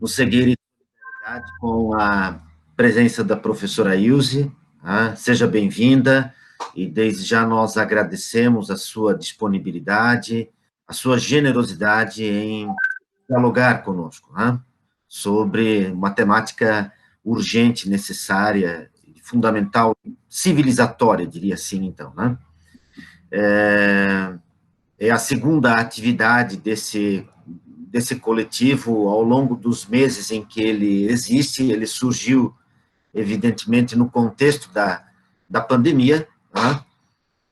nos seguir com a presença da professora Ilse. Seja bem-vinda, e desde já nós agradecemos a sua disponibilidade, a sua generosidade em dialogar conosco, sobre uma temática urgente, necessária, fundamental, civilizatória, diria assim, então, É a segunda atividade desse coletivo ao longo dos meses em que ele existe. Ele surgiu, evidentemente, no contexto da pandemia,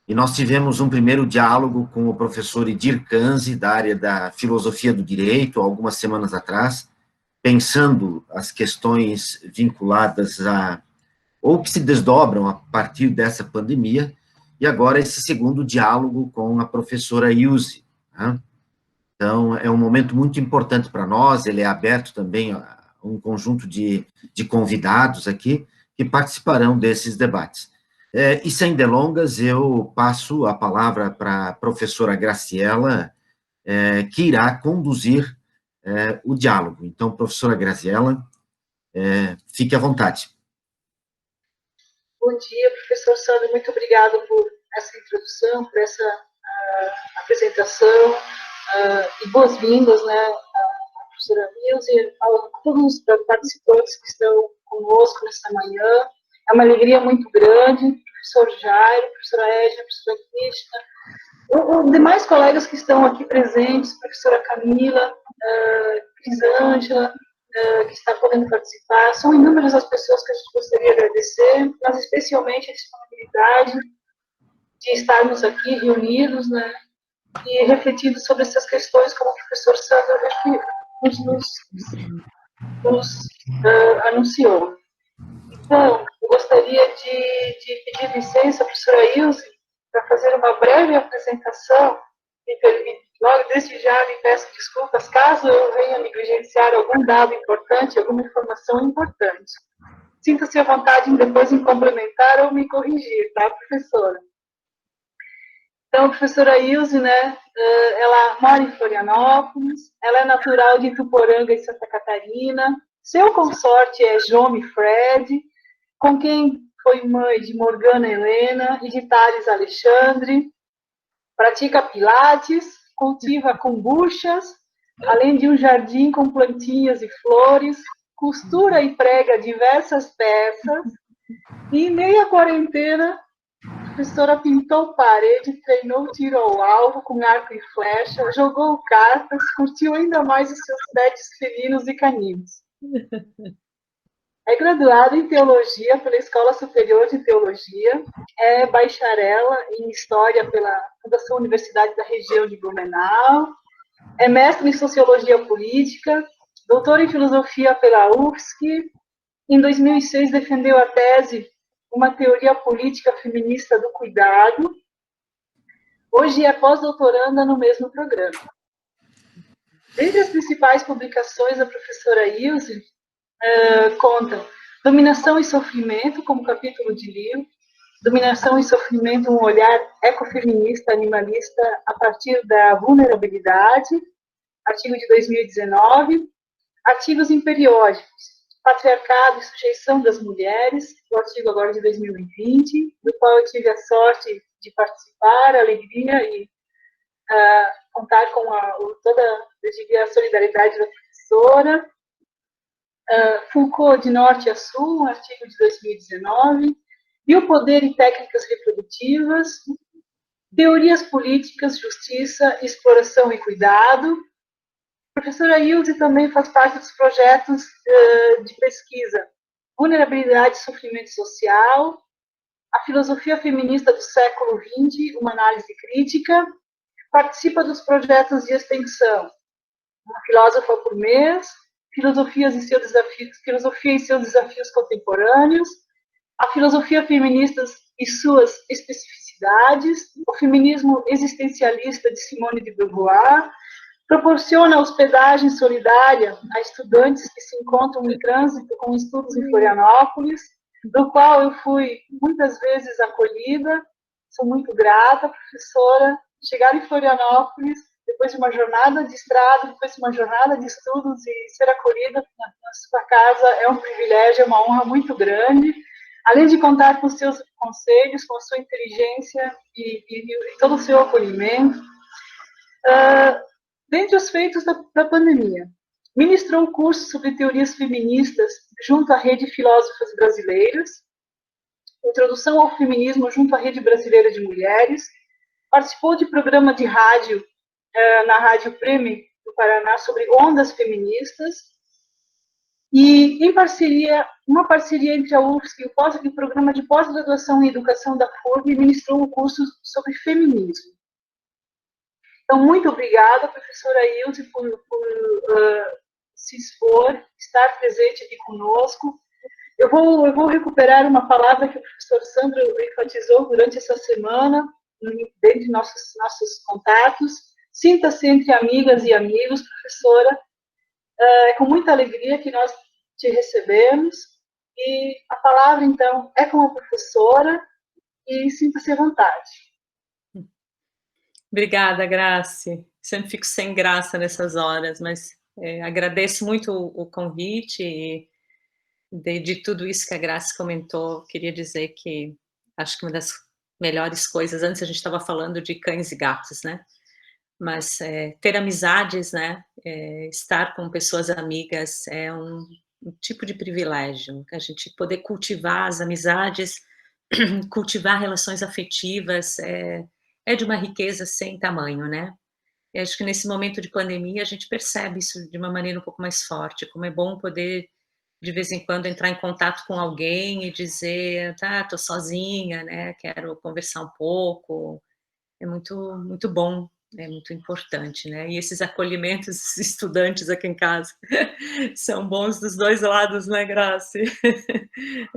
e nós tivemos um primeiro diálogo com o professor Edir Kanzi, da área da filosofia do direito, algumas semanas atrás, pensando as questões vinculadas ou que se desdobram a partir dessa pandemia, e agora esse segundo diálogo com a professora Ilse. Então, é um momento muito importante para nós. Ele é aberto também a um conjunto de convidados aqui que participarão desses debates. E sem delongas, eu passo a palavra para a professora Graciela, que irá conduzir o diálogo. Então, professora Graciela, fique à vontade. Bom dia, professor Sandro, muito obrigado por essa introdução, por essa apresentação, e boas-vindas, né, à professora Ilse, a todos os participantes que estão conosco nesta manhã. É uma alegria muito grande, professor Jairo, professora Edna, professora Krishna, os demais colegas que estão aqui presentes, professora Camila, Crisângela, que está podendo participar. São inúmeras as pessoas que a gente gostaria de agradecer, mas especialmente a disponibilidade de estarmos aqui reunidos, né, e refletindo sobre essas questões, como o professor Sandro nos anunciou. Então, eu gostaria de pedir licença, professora Ilse, para fazer uma breve apresentação. Logo, desde já, me peço desculpas caso eu venha negligenciar algum dado importante, alguma informação importante. Sinta-se à vontade depois em complementar ou me corrigir, tá, professora? Então, a professora Ilse, né, ela mora em Florianópolis, ela é natural de Ituporanga, em Santa Catarina. Seu consorte é Jome Fred, com quem foi mãe de Morgana Helena e de Thales Alexandre. Pratica pilates, cultiva kombuchas, além de um jardim com plantinhas e flores, costura e prega diversas peças, e em meio à quarentena, a professora pintou parede, treinou tiro ao alvo com arco e flecha, jogou cartas, curtiu ainda mais os seus pets felinos e caninos. É graduada em Teologia pela Escola Superior de Teologia, é bacharela em História pela Fundação Universidade da Região de Blumenau, é mestre em Sociologia Política, doutora em Filosofia pela UFSC. Em 2006, defendeu a tese Uma Teoria Política Feminista do Cuidado. Hoje é pós-doutoranda no mesmo programa. Dentre as principais publicações da professora Ilse, contam Dominação e Sofrimento, como capítulo de livro, Dominação e Sofrimento, um olhar ecofeminista, animalista, a partir da vulnerabilidade, artigo de 2019, artigos em periódicos, Patriarcado e Sujeição das Mulheres, o artigo agora de 2020, do qual eu tive a sorte de participar, a alegria e contar com toda a solidariedade da professora. Foucault, de Norte a Sul, um artigo de 2019, e o Poder e Técnicas Reprodutivas, Teorias Políticas, Justiça, Exploração e Cuidado. A professora Ilse também faz parte dos projetos de pesquisa Vulnerabilidade e Sofrimento Social, a Filosofia Feminista do Século XX, uma análise crítica, participa dos projetos de extensão Uma Filósofa por Mês, Filosofia e seus desafios contemporâneos, a filosofia feminista e suas especificidades, o feminismo existencialista de Simone de Beauvoir, proporciona hospedagem solidária a estudantes que se encontram em trânsito com estudos em Florianópolis, do qual eu fui muitas vezes acolhida. Sou muito grata, professora. Chegar em Florianópolis depois de uma jornada de estrada, depois de uma jornada de estudos e ser acolhida na sua casa é um privilégio, é uma honra muito grande. Além de contar com seus conselhos, com a sua inteligência e todo o seu acolhimento. Dentre os feitos da pandemia, ministrou um curso sobre teorias feministas junto à Rede Filósofas Brasileiras, introdução ao feminismo junto à Rede Brasileira de Mulheres, participou de programa de rádio na Rádio Prêmio do Paraná sobre ondas feministas e uma parceria entre a UFSC e o Programa de Pós-Graduação em Educação da FURB ministrou um curso sobre feminismo. Então, muito obrigada, professora Ilse, por se expor, estar presente aqui conosco. Eu vou recuperar uma palavra que o professor Sandro enfatizou durante essa semana, dentro de nossos contatos. Sinta-se entre amigas e amigos, professora. É com muita alegria que nós te recebemos. E a palavra, então, é com a professora e sinta-se à vontade. Obrigada, Grace. Sempre fico sem graça nessas horas, mas agradeço muito o convite e de tudo isso que a Grace comentou. Queria dizer que acho que uma das melhores coisas, antes a gente estava falando de cães e gatos, né? Mas ter amizades, né? Estar com pessoas amigas é um tipo de privilégio. A gente poder cultivar as amizades, cultivar relações afetivas, é de uma riqueza sem tamanho, né? E acho que nesse momento de pandemia a gente percebe isso de uma maneira um pouco mais forte, como é bom poder, de vez em quando, entrar em contato com alguém e dizer, tá, tô sozinha, né, quero conversar um pouco. É muito, muito bom, é muito importante, né? E esses acolhimentos estudantes aqui em casa são bons dos dois lados, né, Grace?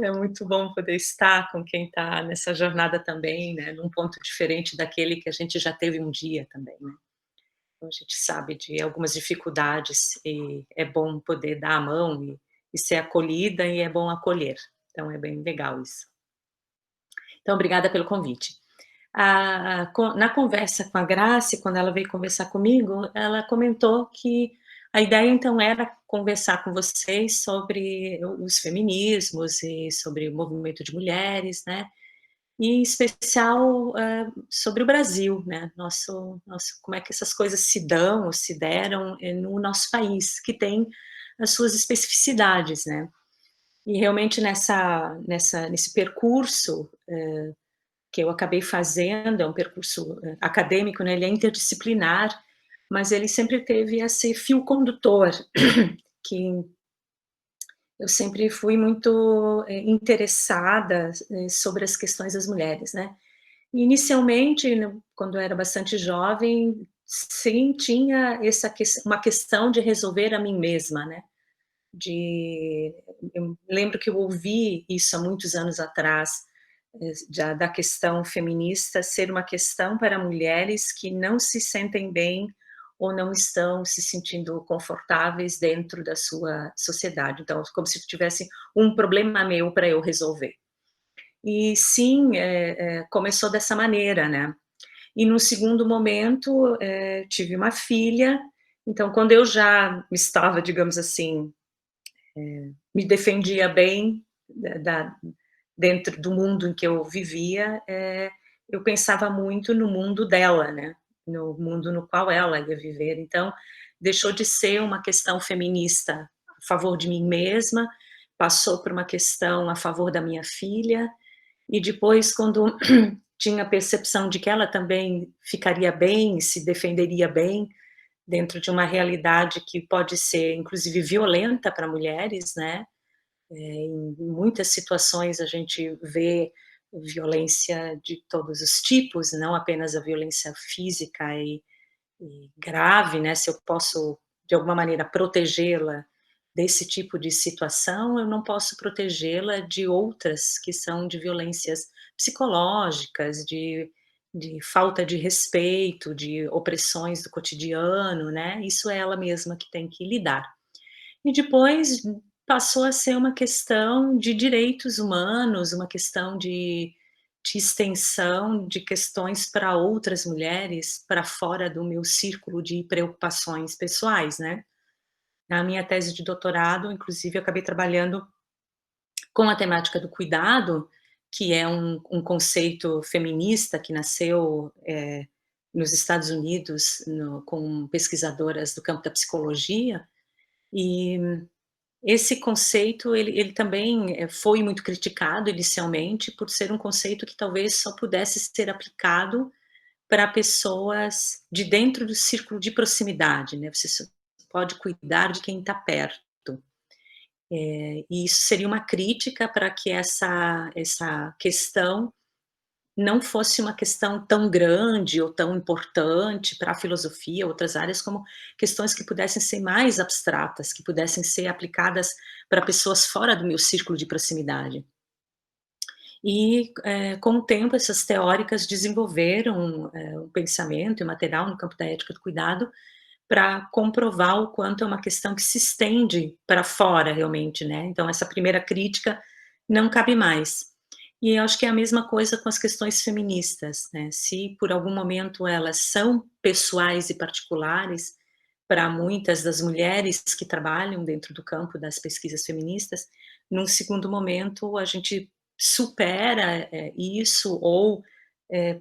É muito bom poder estar com quem está nessa jornada também, né, num ponto diferente daquele que a gente já teve um dia também, né? Então, a gente sabe de algumas dificuldades e é bom poder dar a mão e ser acolhida, e é bom acolher. Então, é bem legal isso. Então, obrigada pelo convite. Na conversa com a Grace, quando ela veio conversar comigo, ela comentou que a ideia, então, era conversar com vocês sobre os feminismos e sobre o movimento de mulheres, né? E, em especial, sobre o Brasil, né? Como é que essas coisas se dão ou se deram no nosso país, que tem as suas especificidades, né? E, realmente, nesse percurso que eu acabei fazendo, é um percurso acadêmico, né? Ele é interdisciplinar, mas ele sempre teve esse fio condutor, que eu sempre fui muito interessada sobre as questões das mulheres, né? Inicialmente, quando eu era bastante jovem, sim, tinha uma questão de resolver a mim mesma, né? Eu lembro que eu ouvi isso há muitos anos atrás, da questão feminista ser uma questão para mulheres que não se sentem bem ou não estão se sentindo confortáveis dentro da sua sociedade. Então, como se tivesse um problema meu para eu resolver. E sim, começou dessa maneira, né? E no segundo momento, tive uma filha, então quando eu já estava, digamos assim, me defendia bem dentro do mundo em que eu vivia, eu pensava muito no mundo dela, né? No mundo no qual ela ia viver. Então, deixou de ser uma questão feminista a favor de mim mesma, passou por uma questão a favor da minha filha, e depois, quando tinha a percepção de que ela também ficaria bem, se defenderia bem, dentro de uma realidade que pode ser, inclusive, violenta para mulheres, né? Em muitas situações a gente vê violência de todos os tipos, não apenas a violência física e grave, né? Se eu posso, de alguma maneira, protegê-la desse tipo de situação, eu não posso protegê-la de outras que são de violências psicológicas, de falta de respeito, de opressões do cotidiano, né? Isso é ela mesma que tem que lidar. E depois passou a ser uma questão de direitos humanos, uma questão de de extensão de questões para outras mulheres, para fora do meu círculo de preocupações pessoais, né. Na minha tese de doutorado, inclusive, eu acabei trabalhando com a temática do cuidado, que é um conceito feminista que nasceu, nos Estados Unidos, com pesquisadoras do campo da psicologia, e esse conceito, ele também foi muito criticado inicialmente, por ser um conceito que talvez só pudesse ser aplicado para pessoas de dentro do círculo de proximidade, né, você só pode cuidar de quem está perto. E isso seria uma crítica para que essa questão não fosse uma questão tão grande ou tão importante para a filosofia, outras áreas, como questões que pudessem ser mais abstratas, que pudessem ser aplicadas para pessoas fora do meu círculo de proximidade. E, com o tempo, essas teóricas desenvolveram, um pensamento e um material no campo da ética do cuidado, para comprovar o quanto é uma questão que se estende para fora realmente, né, então essa primeira crítica não cabe mais. E eu acho que é a mesma coisa com as questões feministas, né, se por algum momento elas são pessoais e particulares, para muitas das mulheres que trabalham dentro do campo das pesquisas feministas, num segundo momento a gente supera, isso ou,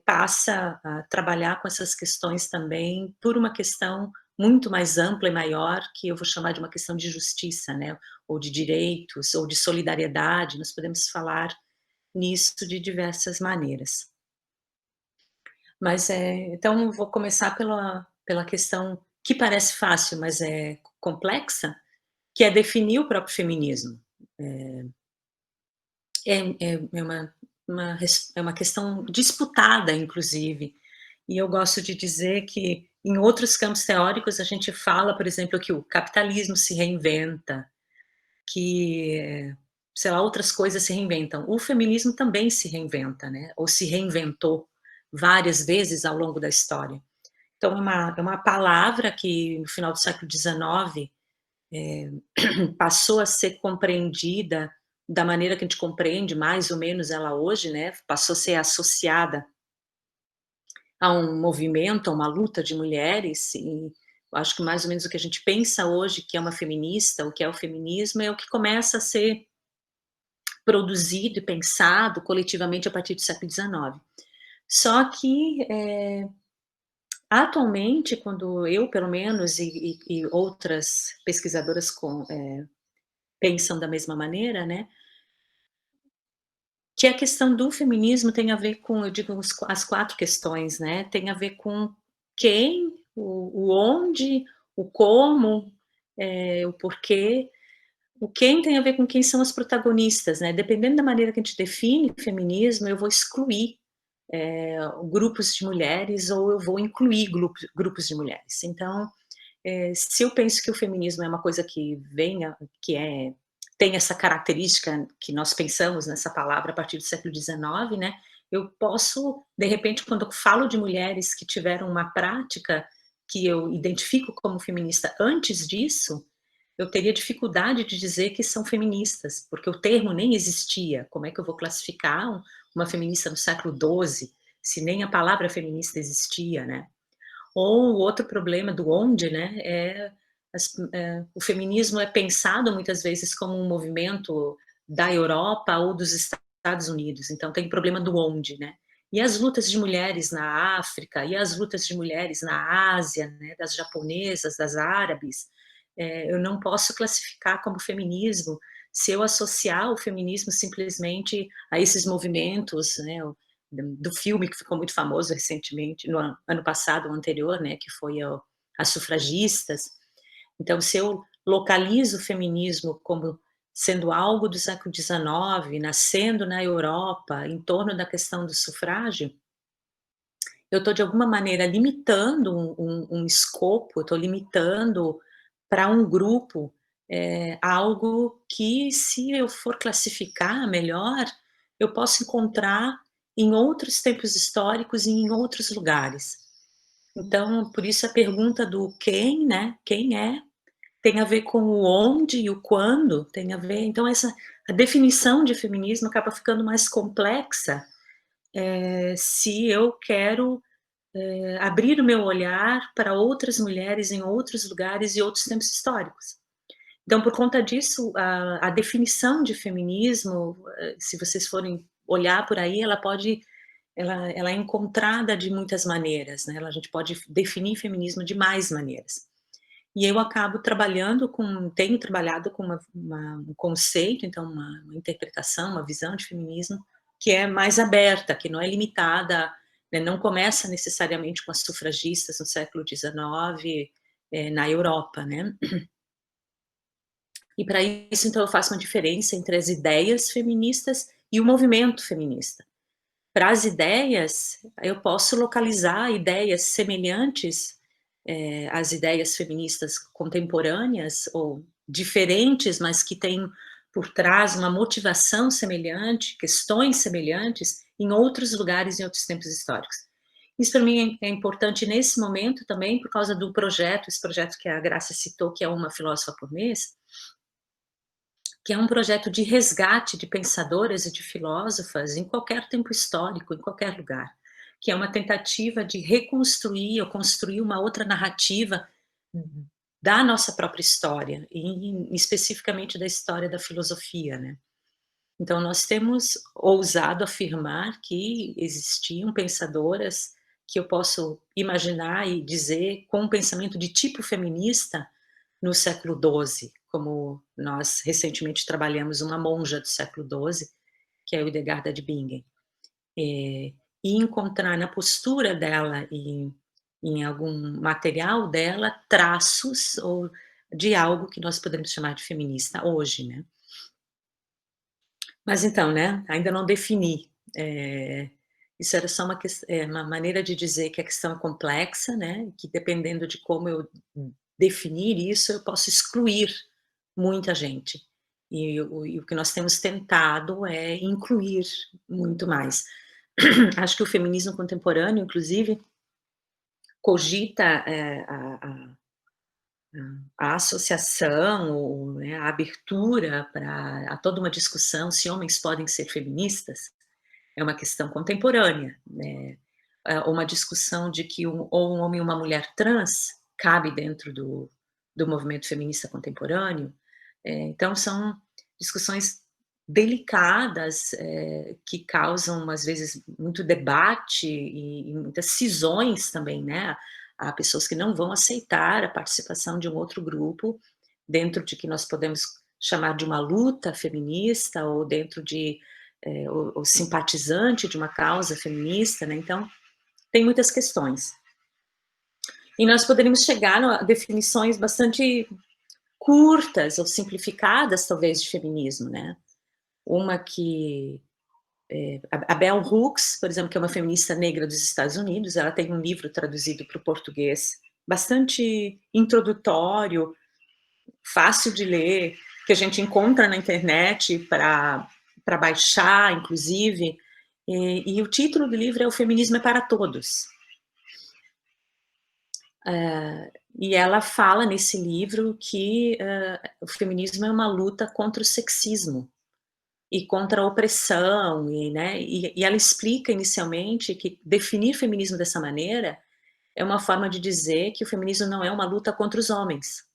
passa a trabalhar com essas questões também por uma questão muito mais ampla e maior, que eu vou chamar de uma questão de justiça, né, ou de direitos, ou de solidariedade, nós podemos falar nisso de diversas maneiras. Mas, então vou começar pela questão que parece fácil, mas é complexa, que é definir o próprio feminismo. É uma questão disputada, inclusive, e eu gosto de dizer que em outros campos teóricos a gente fala, por exemplo, que o capitalismo se reinventa, que, sei lá, outras coisas se reinventam. O feminismo também se reinventa, né, ou se reinventou várias vezes ao longo da história. Então é uma palavra que no final do século XIX, passou a ser compreendida da maneira que a gente compreende mais ou menos ela hoje, né, passou a ser associada a um movimento, a uma luta de mulheres, e eu acho que mais ou menos o que a gente pensa hoje que é uma feminista, o que é o feminismo, é o que começa a ser produzido e pensado coletivamente a partir do século XIX. Só que, atualmente, quando eu, pelo menos, e outras pesquisadoras pensam da mesma maneira, né, que a questão do feminismo tem a ver com, eu digo, as 4 questões, né, tem a ver com quem, o onde, o como, o porquê, o quem tem a ver com quem são as protagonistas, né, dependendo da maneira que a gente define o feminismo, eu vou excluir, grupos de mulheres ou eu vou incluir grupos de mulheres. Então, se eu penso que o feminismo é uma coisa que tem essa característica que nós pensamos nessa palavra a partir do século XIX, né, eu posso, de repente, quando eu falo de mulheres que tiveram uma prática que eu identifico como feminista antes disso, eu teria dificuldade de dizer que são feministas, porque o termo nem existia. Como é que eu vou classificar uma feminista no século XII, se nem a palavra feminista existia, né? Ou o outro problema do onde, né, o feminismo é pensado muitas vezes como um movimento da Europa ou dos Estados Unidos, então tem o problema do onde, né. E as lutas de mulheres na África, e as lutas de mulheres na Ásia, né, das japonesas, das árabes, eu não posso classificar como feminismo se eu associar o feminismo simplesmente a esses movimentos, né, do filme que ficou muito famoso recentemente, no ano passado, o anterior, né, que foi as sufragistas. Então, se eu localizo o feminismo como sendo algo do século XIX, nascendo na Europa, em torno da questão do sufrágio, eu estou de alguma maneira limitando um escopo, eu estou limitando para um grupo, algo que, se eu for classificar melhor, eu posso encontrar em outros tempos históricos e em outros lugares. Então, por isso a pergunta do quem, né, quem é, tem a ver com o onde e o quando, tem a ver, então a definição de feminismo acaba ficando mais complexa, se eu quero abrir o meu olhar para outras mulheres em outros lugares e outros tempos históricos. Então, por conta disso, a definição de feminismo, se vocês forem olhar por aí, ela é encontrada de muitas maneiras, né? A gente pode definir feminismo de mais maneiras. E eu acabo tenho trabalhado com um conceito, então uma interpretação, uma visão de feminismo que é mais aberta, que não é limitada, né, não começa necessariamente com as sufragistas no século XIX, na Europa, né? E para isso, então, eu faço uma diferença entre as ideias feministas e o movimento feminista. Para as ideias, eu posso localizar ideias semelhantes às ideias feministas contemporâneas, ou diferentes, mas que têm por trás uma motivação semelhante, questões semelhantes, em outros lugares, em outros tempos históricos. Isso para mim é importante nesse momento também, por causa do projeto, esse projeto que a Graça citou, que é Uma Filósofa por Mês, que é um projeto de resgate de pensadoras e de filósofas em qualquer tempo histórico, em qualquer lugar, que é uma tentativa de reconstruir ou construir uma outra narrativa da nossa própria história, e especificamente da história da filosofia, né? Então, nós temos ousado afirmar que existiam pensadoras que eu posso imaginar e dizer com um pensamento de tipo feminista no século XII, como nós recentemente trabalhamos uma monja do século XII, que é a Hildegarda de Bingen, e encontrar na postura dela e em algum material dela traços ou de algo que nós podemos chamar de feminista hoje, né? Mas então, né, ainda não defini. Isso era só uma maneira de dizer que a questão é complexa, né, que dependendo de como eu definir isso, eu posso excluir muita gente. E o que nós temos tentado é incluir muito mais. Acho que o feminismo contemporâneo, inclusive, cogita a associação, ou, né, a abertura a toda uma discussão se homens podem ser feministas, é uma questão contemporânea, né? Uma discussão de que ou um homem e uma mulher trans cabe dentro do movimento feminista contemporâneo. Então, são discussões delicadas, que causam, às vezes, muito debate e muitas cisões também, né? Há pessoas que não vão aceitar a participação de um outro grupo dentro de que nós podemos chamar de uma luta feminista, ou dentro de o simpatizante de uma causa feminista, né? Então, tem muitas questões. E nós poderíamos chegar a definições bastante curtas ou simplificadas, talvez, de feminismo, né? Uma que a Bell Hooks, por exemplo, que é uma feminista negra dos Estados Unidos, ela tem um livro traduzido para o português, bastante introdutório, fácil de ler, que a gente encontra na internet para baixar, inclusive, e o título do livro é O Feminismo é para Todos. E ela fala nesse livro que o feminismo é uma luta contra o sexismo e contra a opressão, né, e ela explica inicialmente que definir feminismo dessa maneira é uma forma de dizer que o feminismo não é uma luta contra os homens.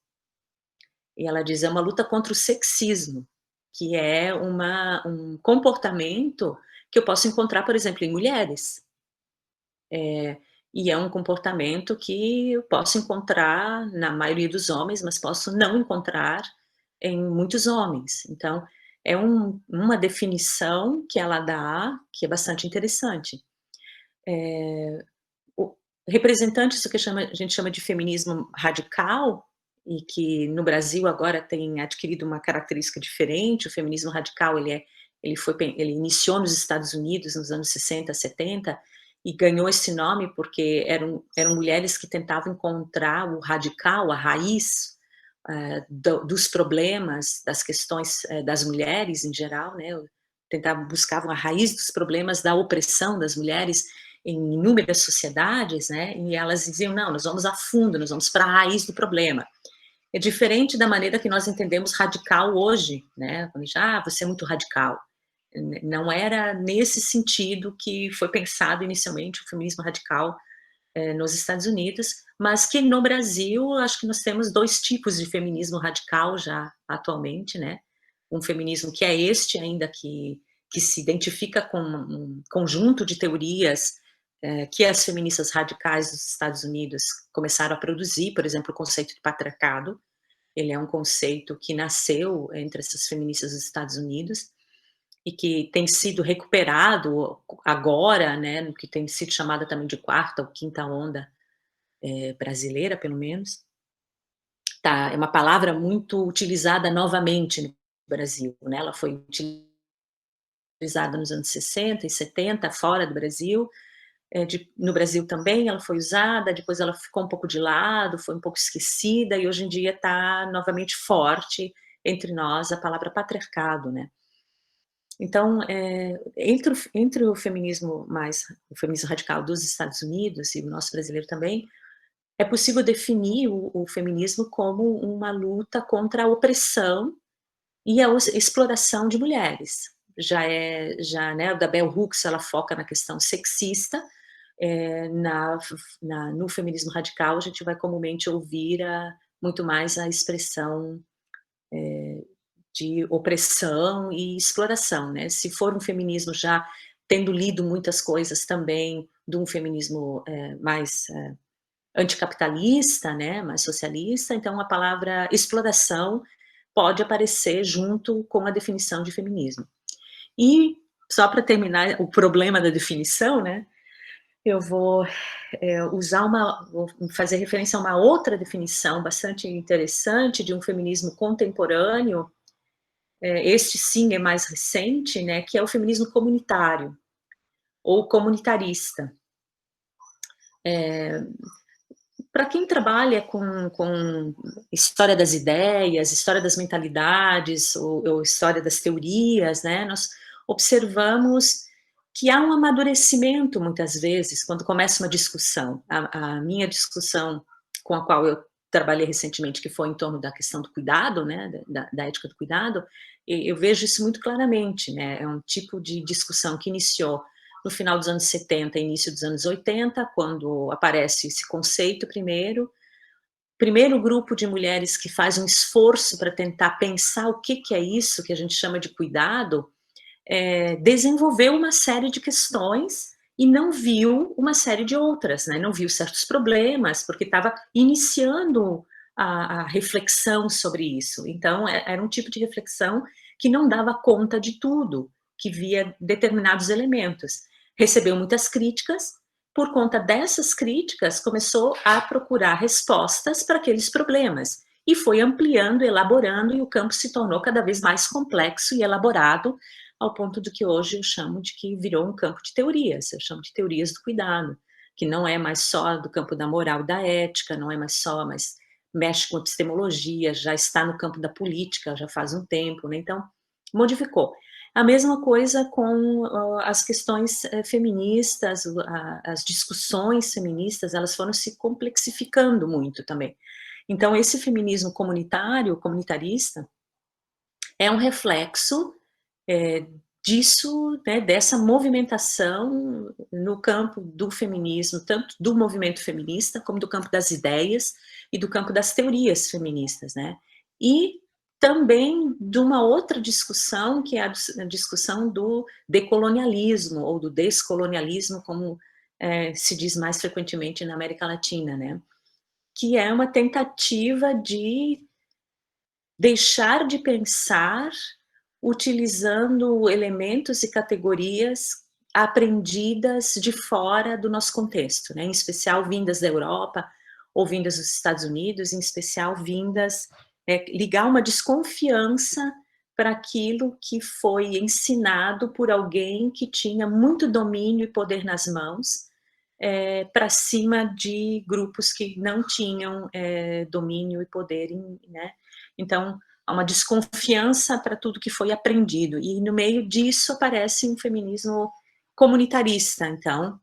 E ela diz, é uma luta contra o sexismo, que é um comportamento que eu posso encontrar, por exemplo, em mulheres. E é um comportamento que eu posso encontrar na maioria dos homens, mas posso não encontrar em muitos homens. Então, é uma definição que ela dá, que é bastante interessante. Representantes do que a gente chama de feminismo radical, e que no Brasil agora tem adquirido uma característica diferente. O feminismo radical, ele iniciou nos Estados Unidos nos anos 60, 70, e ganhou esse nome porque eram mulheres que tentavam encontrar o radical, a raiz dos problemas, das questões das mulheres em geral, né? Buscavam a raiz dos problemas da opressão das mulheres em inúmeras sociedades, né? E elas diziam, não, nós vamos a fundo, nós vamos para a raiz do problema. É diferente da maneira que nós entendemos radical hoje, né? Quando a gente, você é muito radical. Não era nesse sentido que foi pensado inicialmente o feminismo radical nos Estados Unidos, mas que no Brasil, acho que nós temos 2 tipos de feminismo radical já atualmente, né? Um feminismo que é este ainda, que se identifica com um conjunto de teorias que as feministas radicais dos Estados Unidos começaram a produzir, por exemplo, o conceito de patriarcado. Ele é um conceito que nasceu entre essas feministas dos Estados Unidos e que tem sido recuperado agora, né, no que tem sido chamada também de quarta ou quinta onda brasileira, pelo menos. Tá, é uma palavra muito utilizada novamente no Brasil, né? Ela foi utilizada nos anos 60 e 70 fora do Brasil, no Brasil também ela foi usada, depois ela ficou um pouco de lado, foi um pouco esquecida, e hoje em dia está novamente forte entre nós a palavra patriarcado, né? Então, entre o feminismo radical dos Estados Unidos e o nosso brasileiro também, é possível definir o feminismo como uma luta contra a opressão e a exploração de mulheres. Né, da Bell Hooks, ela foca na questão sexista. No feminismo radical, a gente vai comumente ouvir muito mais a expressão de opressão e exploração, né? Se for um feminismo já tendo lido muitas coisas também de um feminismo mais anticapitalista, né, mais socialista, então a palavra exploração pode aparecer junto com a definição de feminismo. E, só para terminar o problema da definição, né, eu vou vou fazer referência a uma outra definição bastante interessante de um feminismo contemporâneo, este sim é mais recente, né, que é o feminismo comunitário, ou comunitarista. Para quem trabalha com história das ideias, história das mentalidades, ou história das teorias, né, nós observamos que há um amadurecimento, muitas vezes, quando começa uma discussão. A minha discussão com a qual eu trabalhei recentemente, que foi em torno da questão do cuidado, né, da ética do cuidado, eu vejo isso muito claramente, né, é um tipo de discussão que iniciou no final dos anos 70 e início dos anos 80, quando aparece esse conceito primeiro grupo de mulheres que faz um esforço para tentar pensar o que é isso que a gente chama de cuidado, desenvolveu uma série de questões e não viu uma série de outras, né? Não viu certos problemas, porque estava iniciando a reflexão sobre isso. Então, era um tipo de reflexão que não dava conta de tudo, que via determinados elementos. Recebeu muitas críticas, por conta dessas críticas, começou a procurar respostas para aqueles problemas, e foi ampliando, elaborando, e o campo se tornou cada vez mais complexo e elaborado, ao ponto de que hoje eu chamo de que virou um campo de teorias, eu chamo de teorias do cuidado, que não é mais só do campo da moral e da ética, não é mais só, mas mexe com epistemologia, já está no campo da política, já faz um tempo, né? Então, modificou. A mesma coisa com as questões feministas, as discussões feministas, elas foram se complexificando muito também. Então, esse feminismo comunitarista, é um reflexo disso, né, dessa movimentação no campo do feminismo, tanto do movimento feminista, como do campo das ideias e do campo das teorias feministas, né? E também de uma outra discussão, que é a discussão do decolonialismo, ou do descolonialismo, como se diz mais frequentemente na América Latina, né? Que é uma tentativa de deixar de pensar utilizando elementos e categorias aprendidas de fora do nosso contexto, né? Em especial vindas da Europa ou vindas dos Estados Unidos, em especial vindas, ligar uma desconfiança para aquilo que foi ensinado por alguém que tinha muito domínio e poder nas mãos, para cima de grupos que não tinham domínio e poder, né? Então, há uma desconfiança para tudo que foi aprendido, e no meio disso aparece um feminismo comunitarista. Então,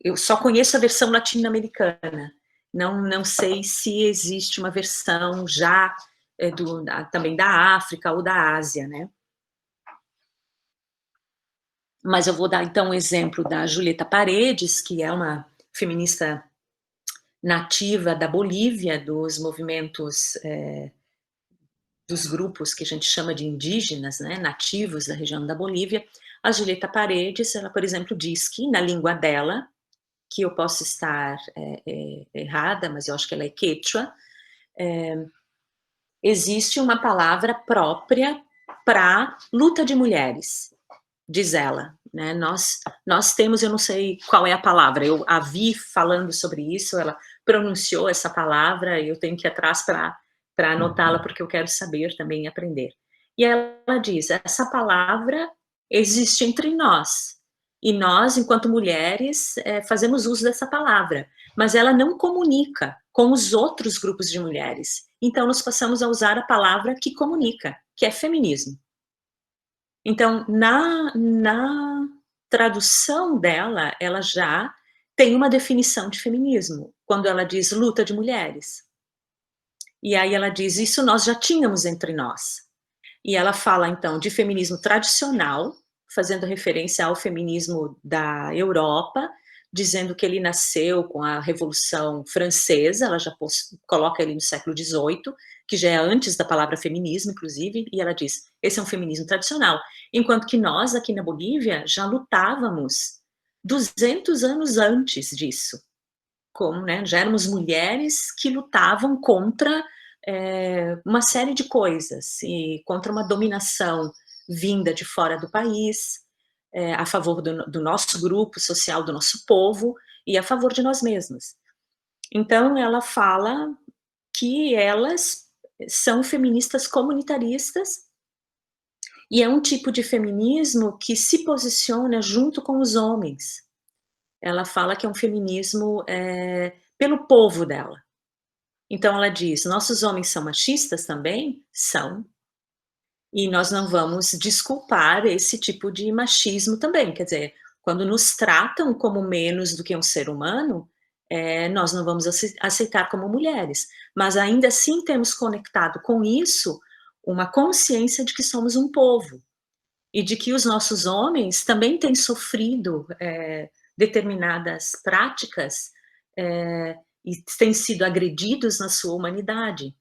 eu só conheço a versão latino-americana, não sei se existe uma versão já também da África ou da Ásia, né? Mas eu vou dar, então, um exemplo da Julieta Paredes, que é uma feminista nativa da Bolívia, dos movimentos, dos grupos que a gente chama de indígenas, né, nativos da região da Bolívia. A Julieta Paredes, ela, por exemplo, diz que na língua dela, que eu posso estar errada, mas eu acho que ela é quechua, existe uma palavra própria para luta de mulheres, diz ela, né? Nós temos, eu não sei qual é a palavra, eu a vi falando sobre isso, ela pronunciou essa palavra, e eu tenho que ir atrás para anotá-la, porque eu quero saber também e aprender. E ela diz, essa palavra existe entre nós, e nós, enquanto mulheres, fazemos uso dessa palavra, mas ela não comunica com os outros grupos de mulheres. Então, nós passamos a usar a palavra que comunica, que é feminismo. Então, na tradução dela, ela já tem uma definição de feminismo, quando ela diz luta de mulheres. E aí ela diz, isso nós já tínhamos entre nós. E ela fala, então, de feminismo tradicional, fazendo referência ao feminismo da Europa, dizendo que ele nasceu com a Revolução Francesa, ela já coloca ele no século XVIII, que já é antes da palavra feminismo, inclusive, e ela diz, esse é um feminismo tradicional, enquanto que nós, aqui na Bolívia, já lutávamos 200 anos antes disso, como, né, já éramos mulheres que lutavam contra uma série de coisas, e contra uma dominação vinda de fora do país, a favor do nosso grupo social, do nosso povo, e a favor de nós mesmas. Então, ela fala que elas são feministas comunitaristas, e é um tipo de feminismo que se posiciona junto com os homens. Ela fala que é um feminismo pelo povo dela. Então ela diz, nossos homens são machistas também? São. E nós não vamos desculpar esse tipo de machismo também, quer dizer, quando nos tratam como menos do que um ser humano, nós não vamos aceitar como mulheres, mas ainda assim temos conectado com isso uma consciência de que somos um povo, e de que os nossos homens também têm sofrido determinadas práticas e têm sido agredidos na sua humanidade.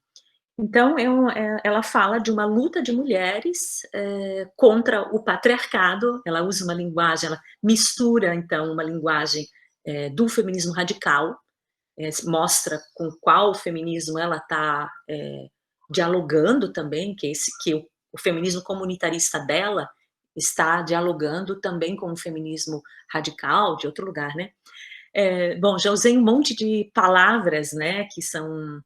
Então, ela fala de uma luta de mulheres contra o patriarcado, ela usa uma linguagem, ela mistura, então, uma linguagem do feminismo radical, mostra com qual feminismo ela está dialogando também, que o feminismo comunitarista dela está dialogando também com o feminismo radical de outro lugar, né? Bom, já usei um monte de palavras, né, que são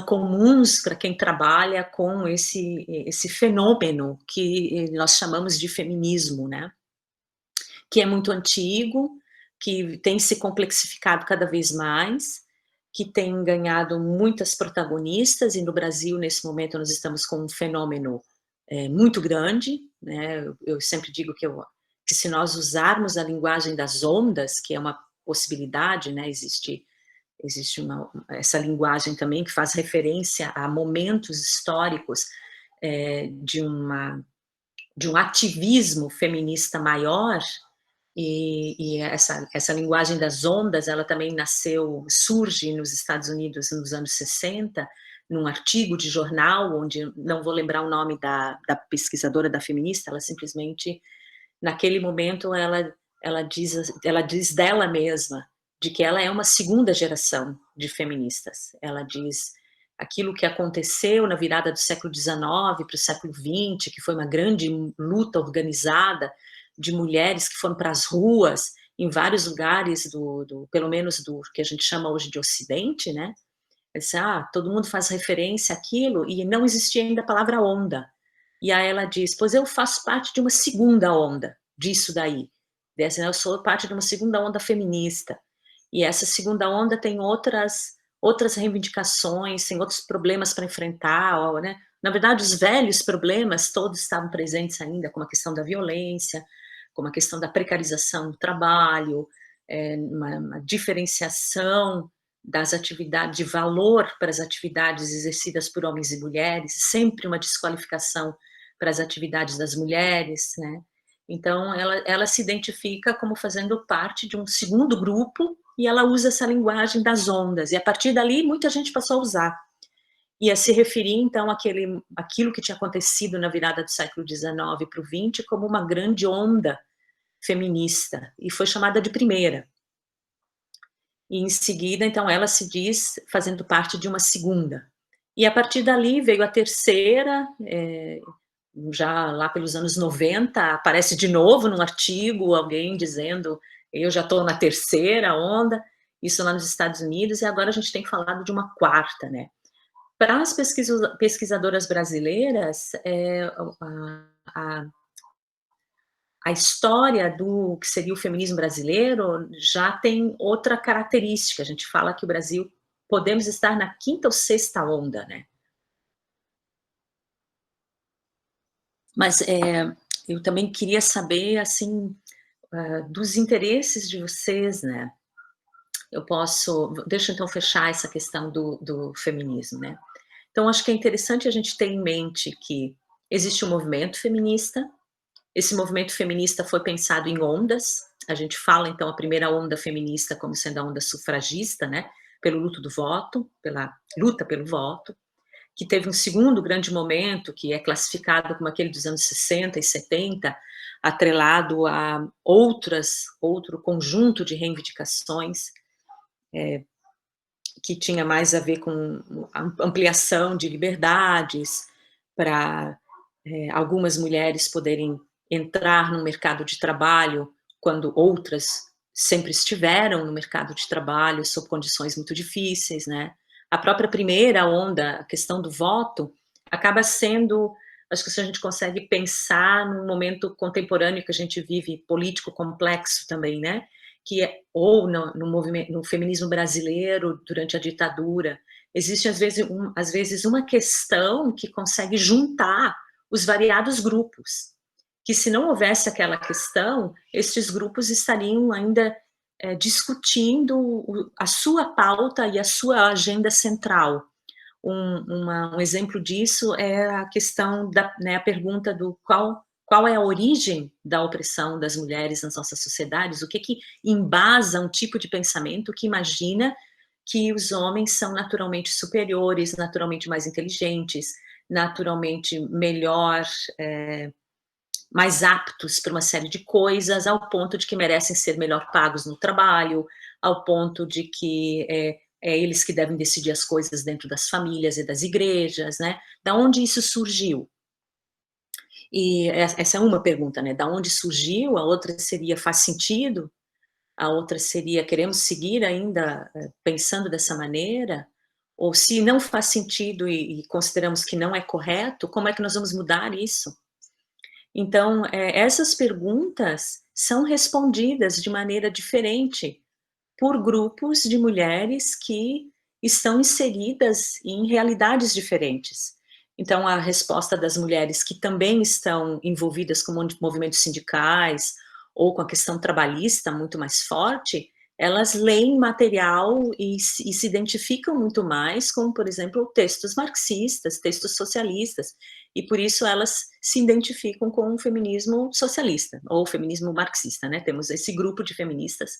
comuns para quem trabalha com esse fenômeno que nós chamamos de feminismo, né? Que é muito antigo, que tem se complexificado cada vez mais, que tem ganhado muitas protagonistas, e no Brasil, nesse momento, nós estamos com um fenômeno muito grande, né? Eu sempre digo que se nós usarmos a linguagem das ondas, que é uma possibilidade, né? Existe essa linguagem também que faz referência a momentos históricos de um ativismo feminista maior, e essa linguagem das ondas, ela também surge nos Estados Unidos nos anos 60, num artigo de jornal, onde não vou lembrar o nome da pesquisadora, da feminista, ela simplesmente, naquele momento, ela diz dela mesma, de que ela é uma segunda geração de feministas. Ela diz aquilo que aconteceu na virada do século XIX para o século XX, que foi uma grande luta organizada de mulheres que foram para as ruas em vários lugares pelo menos do que a gente chama hoje de Ocidente, né? Todo mundo faz referência àquilo, e não existia ainda a palavra onda. E aí ela diz, pois eu faço parte de uma segunda onda disso daí. Eu sou parte de uma segunda onda feminista. E essa segunda onda tem outras reivindicações, tem outros problemas para enfrentar, né? Na verdade, os velhos problemas todos estavam presentes ainda, como a questão da violência, como a questão da precarização do trabalho, uma diferenciação das atividades, de valor para as atividades exercidas por homens e mulheres, sempre uma desqualificação para as atividades das mulheres, né? Então, ela se identifica como fazendo parte de um segundo grupo, e ela usa essa linguagem das ondas, e a partir dali muita gente passou a usar, e a se referir então àquilo que tinha acontecido na virada do século XIX para o XX como uma grande onda feminista, e foi chamada de primeira. E em seguida, então, ela se diz fazendo parte de uma segunda. E a partir dali veio a terceira, já lá pelos anos 90, aparece de novo num artigo alguém dizendo eu já estou na terceira onda, isso lá nos Estados Unidos, e agora a gente tem falado de uma quarta, né? Para as pesquisadoras brasileiras, a história do que seria o feminismo brasileiro já tem outra característica. A gente fala que o Brasil, podemos estar na quinta ou sexta onda, né? Mas eu também queria saber, assim, dos interesses de vocês, né? Deixa eu então fechar essa questão do feminismo, né? Então, acho que é interessante a gente ter em mente que existe um movimento feminista. Esse movimento feminista foi pensado em ondas. A gente fala, então, a primeira onda feminista como sendo a onda sufragista, né? Pelo luto do voto, pela luta pelo voto, que teve um segundo grande momento, que é classificado como aquele dos anos 60 e 70, atrelado a outro conjunto de reivindicações, que tinha mais a ver com a ampliação de liberdades, para algumas mulheres poderem entrar no mercado de trabalho, quando outras sempre estiveram no mercado de trabalho sob condições muito difíceis, né? A própria primeira onda, a questão do voto, acaba sendo, acho que se a gente consegue pensar num momento contemporâneo que a gente vive, político complexo também, né? Ou no movimento, no feminismo brasileiro, durante a ditadura, existe às vezes uma questão que consegue juntar os variados grupos, que se não houvesse aquela questão, estes grupos estariam ainda discutindo a sua pauta e a sua agenda central. Um exemplo disso é a questão a pergunta do qual é a origem da opressão das mulheres nas nossas sociedades, o que embasa um tipo de pensamento que imagina que os homens são naturalmente superiores, naturalmente mais inteligentes, naturalmente melhor, mais aptos para uma série de coisas, ao ponto de que merecem ser melhor pagos no trabalho, ao ponto de que é eles que devem decidir as coisas dentro das famílias e das igrejas, né? Da onde isso surgiu? E essa é uma pergunta, né? Da onde surgiu? A outra seria, faz sentido? A outra seria, queremos seguir ainda pensando dessa maneira? Ou se não faz sentido e consideramos que não é correto, como é que nós vamos mudar isso? Então, essas perguntas são respondidas de maneira diferente por grupos de mulheres que estão inseridas em realidades diferentes. Então, a resposta das mulheres que também estão envolvidas com movimentos sindicais ou com a questão trabalhista muito mais forte, elas leem material e se identificam muito mais com, por exemplo, textos marxistas, textos socialistas, e por isso elas se identificam com o feminismo socialista, ou feminismo marxista, né? Temos esse grupo de feministas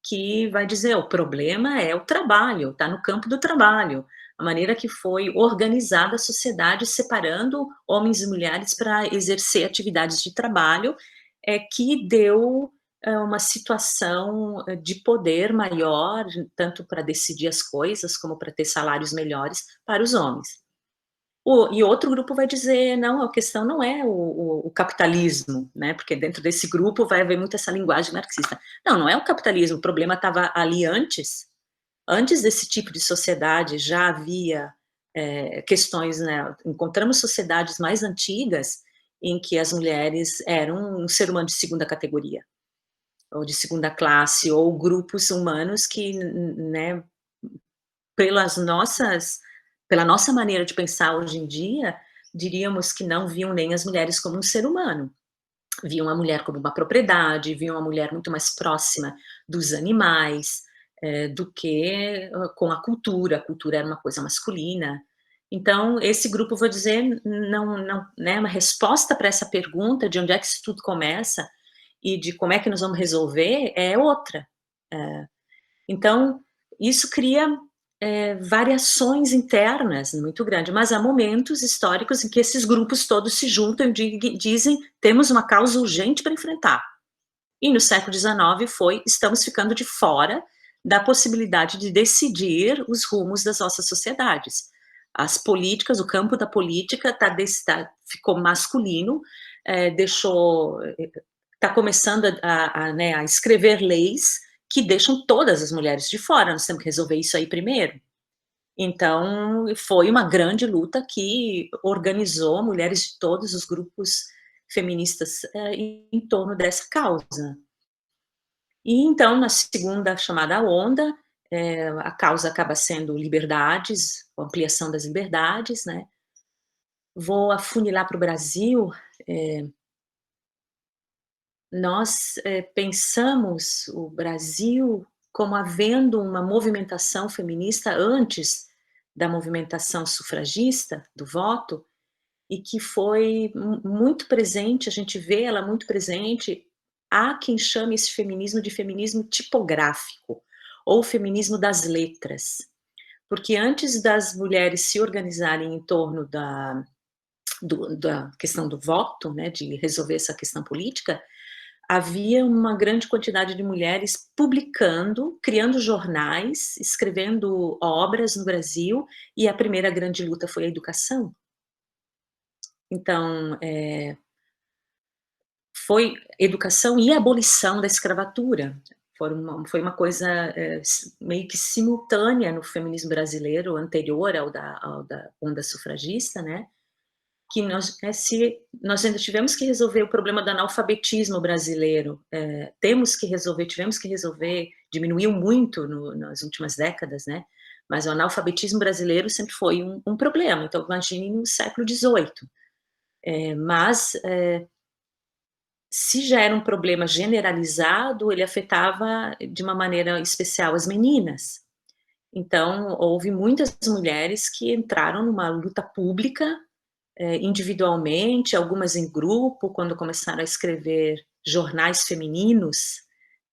que vai dizer, o problema é o trabalho, está no campo do trabalho, a maneira que foi organizada a sociedade, separando homens e mulheres para exercer atividades de trabalho, que deu uma situação de poder maior, tanto para decidir as coisas, como para ter salários melhores para os homens. E outro grupo vai dizer, não, a questão não é o capitalismo, né? Porque dentro desse grupo vai haver muito essa linguagem marxista. Não é o capitalismo, o problema estava ali antes. Antes desse tipo de sociedade já havia questões, né? Encontramos sociedades mais antigas em que as mulheres eram um ser humano de segunda categoria, ou de segunda classe, ou grupos humanos que, né, pela nossa maneira de pensar hoje em dia, diríamos que não viam nem as mulheres como um ser humano. Viam a mulher como uma propriedade, viam a mulher muito mais próxima dos animais, do que com a cultura. A cultura era uma coisa masculina. Então, esse grupo, vou dizer, não, né, uma resposta para essa pergunta de onde é que isso tudo começa e de como é que nós vamos resolver é outra. Então, isso cria variações internas muito grandes, mas há momentos históricos em que esses grupos todos se juntam e dizem, temos uma causa urgente para enfrentar. E no século XIX estamos ficando de fora da possibilidade de decidir os rumos das nossas sociedades. As políticas, o campo da política ficou masculino, está começando a escrever leis que deixam todas as mulheres de fora, nós temos que resolver isso aí primeiro. Então, foi uma grande luta que organizou mulheres de todos os grupos feministas em torno dessa causa. E então, na segunda chamada onda, a causa acaba sendo liberdades, ampliação das liberdades, né? Vou afunilar para o Brasil. Nós pensamos o Brasil como havendo uma movimentação feminista antes da movimentação sufragista, do voto, e que foi muito presente, a gente vê ela muito presente. Há quem chame esse feminismo de feminismo tipográfico, ou feminismo das letras, porque antes das mulheres se organizarem em torno da questão do voto, né, de resolver essa questão política, havia uma grande quantidade de mulheres publicando, criando jornais, escrevendo obras no Brasil, e a primeira grande luta foi a educação. Então, foi educação e abolição da escravatura. Foi uma coisa meio que simultânea no feminismo brasileiro, anterior ao da onda sufragista, né? Que nós ainda tivemos que resolver o problema do analfabetismo brasileiro. Tivemos que resolver, diminuiu muito nas últimas décadas, né? Mas o analfabetismo brasileiro sempre foi um problema. Então, imagine no século XVIII. Se já era um problema generalizado, ele afetava de uma maneira especial as meninas. Então, houve muitas mulheres que entraram numa luta pública, individualmente, algumas em grupo, quando começaram a escrever jornais femininos,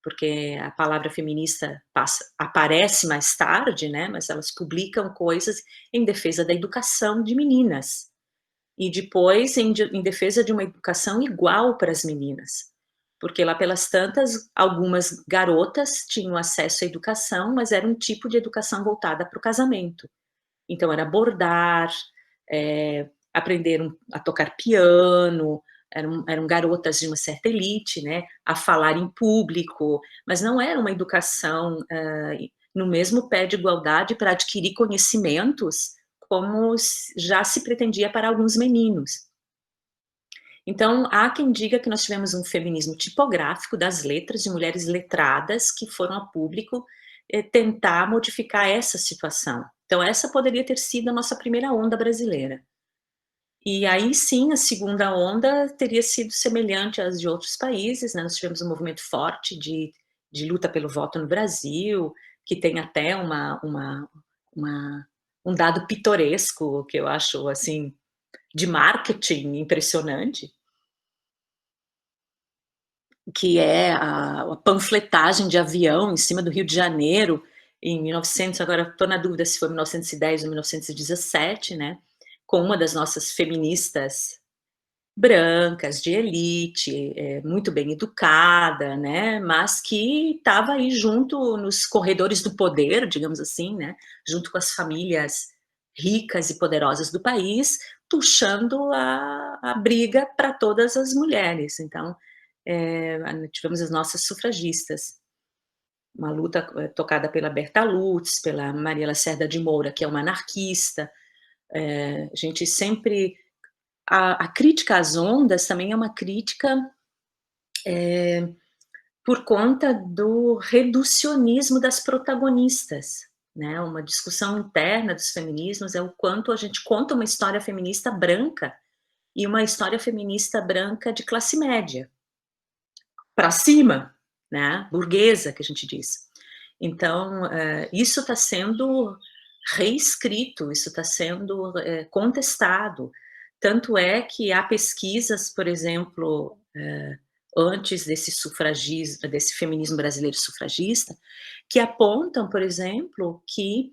porque a palavra feminista aparece mais tarde, né, mas elas publicam coisas em defesa da educação de meninas. E depois em defesa de uma educação igual para as meninas, porque lá pelas tantas, algumas garotas tinham acesso à educação, mas era um tipo de educação voltada para o casamento. Então era bordar, aprender a tocar piano, eram garotas de uma certa elite, né, a falar em público, mas não era uma educação no mesmo pé de igualdade para adquirir conhecimentos como já se pretendia para alguns meninos. Então, há quem diga que nós tivemos um feminismo tipográfico das letras, de mulheres letradas que foram a público tentar modificar essa situação. Então, essa poderia ter sido a nossa primeira onda brasileira. E aí sim, a segunda onda teria sido semelhante às de outros países, né? Nós tivemos um movimento forte de luta pelo voto no Brasil, que tem até um dado pitoresco, que eu acho, assim, de marketing impressionante, que é a panfletagem de avião em cima do Rio de Janeiro, em 1900, agora estou na dúvida se foi 1910 ou 1917, né, com uma das nossas feministas brancas, de elite, muito bem educada, né, mas que estava aí junto nos corredores do poder, digamos assim, né, junto com as famílias ricas e poderosas do país, puxando a briga para todas as mulheres. Então, tivemos as nossas sufragistas, uma luta tocada pela Berta Lutz, pela Maria Lacerda de Moura, que é uma anarquista. A gente sempre... A crítica às ondas também é uma crítica por conta do reducionismo das protagonistas, né? Uma discussão interna dos feminismos é o quanto a gente conta uma história feminista branca e uma história feminista branca de classe média, para cima, né? Burguesa, que a gente diz. Então, isso está sendo reescrito, isso está sendo contestado. Tanto é que há pesquisas, por exemplo, antes desse feminismo brasileiro sufragista, que apontam, por exemplo, que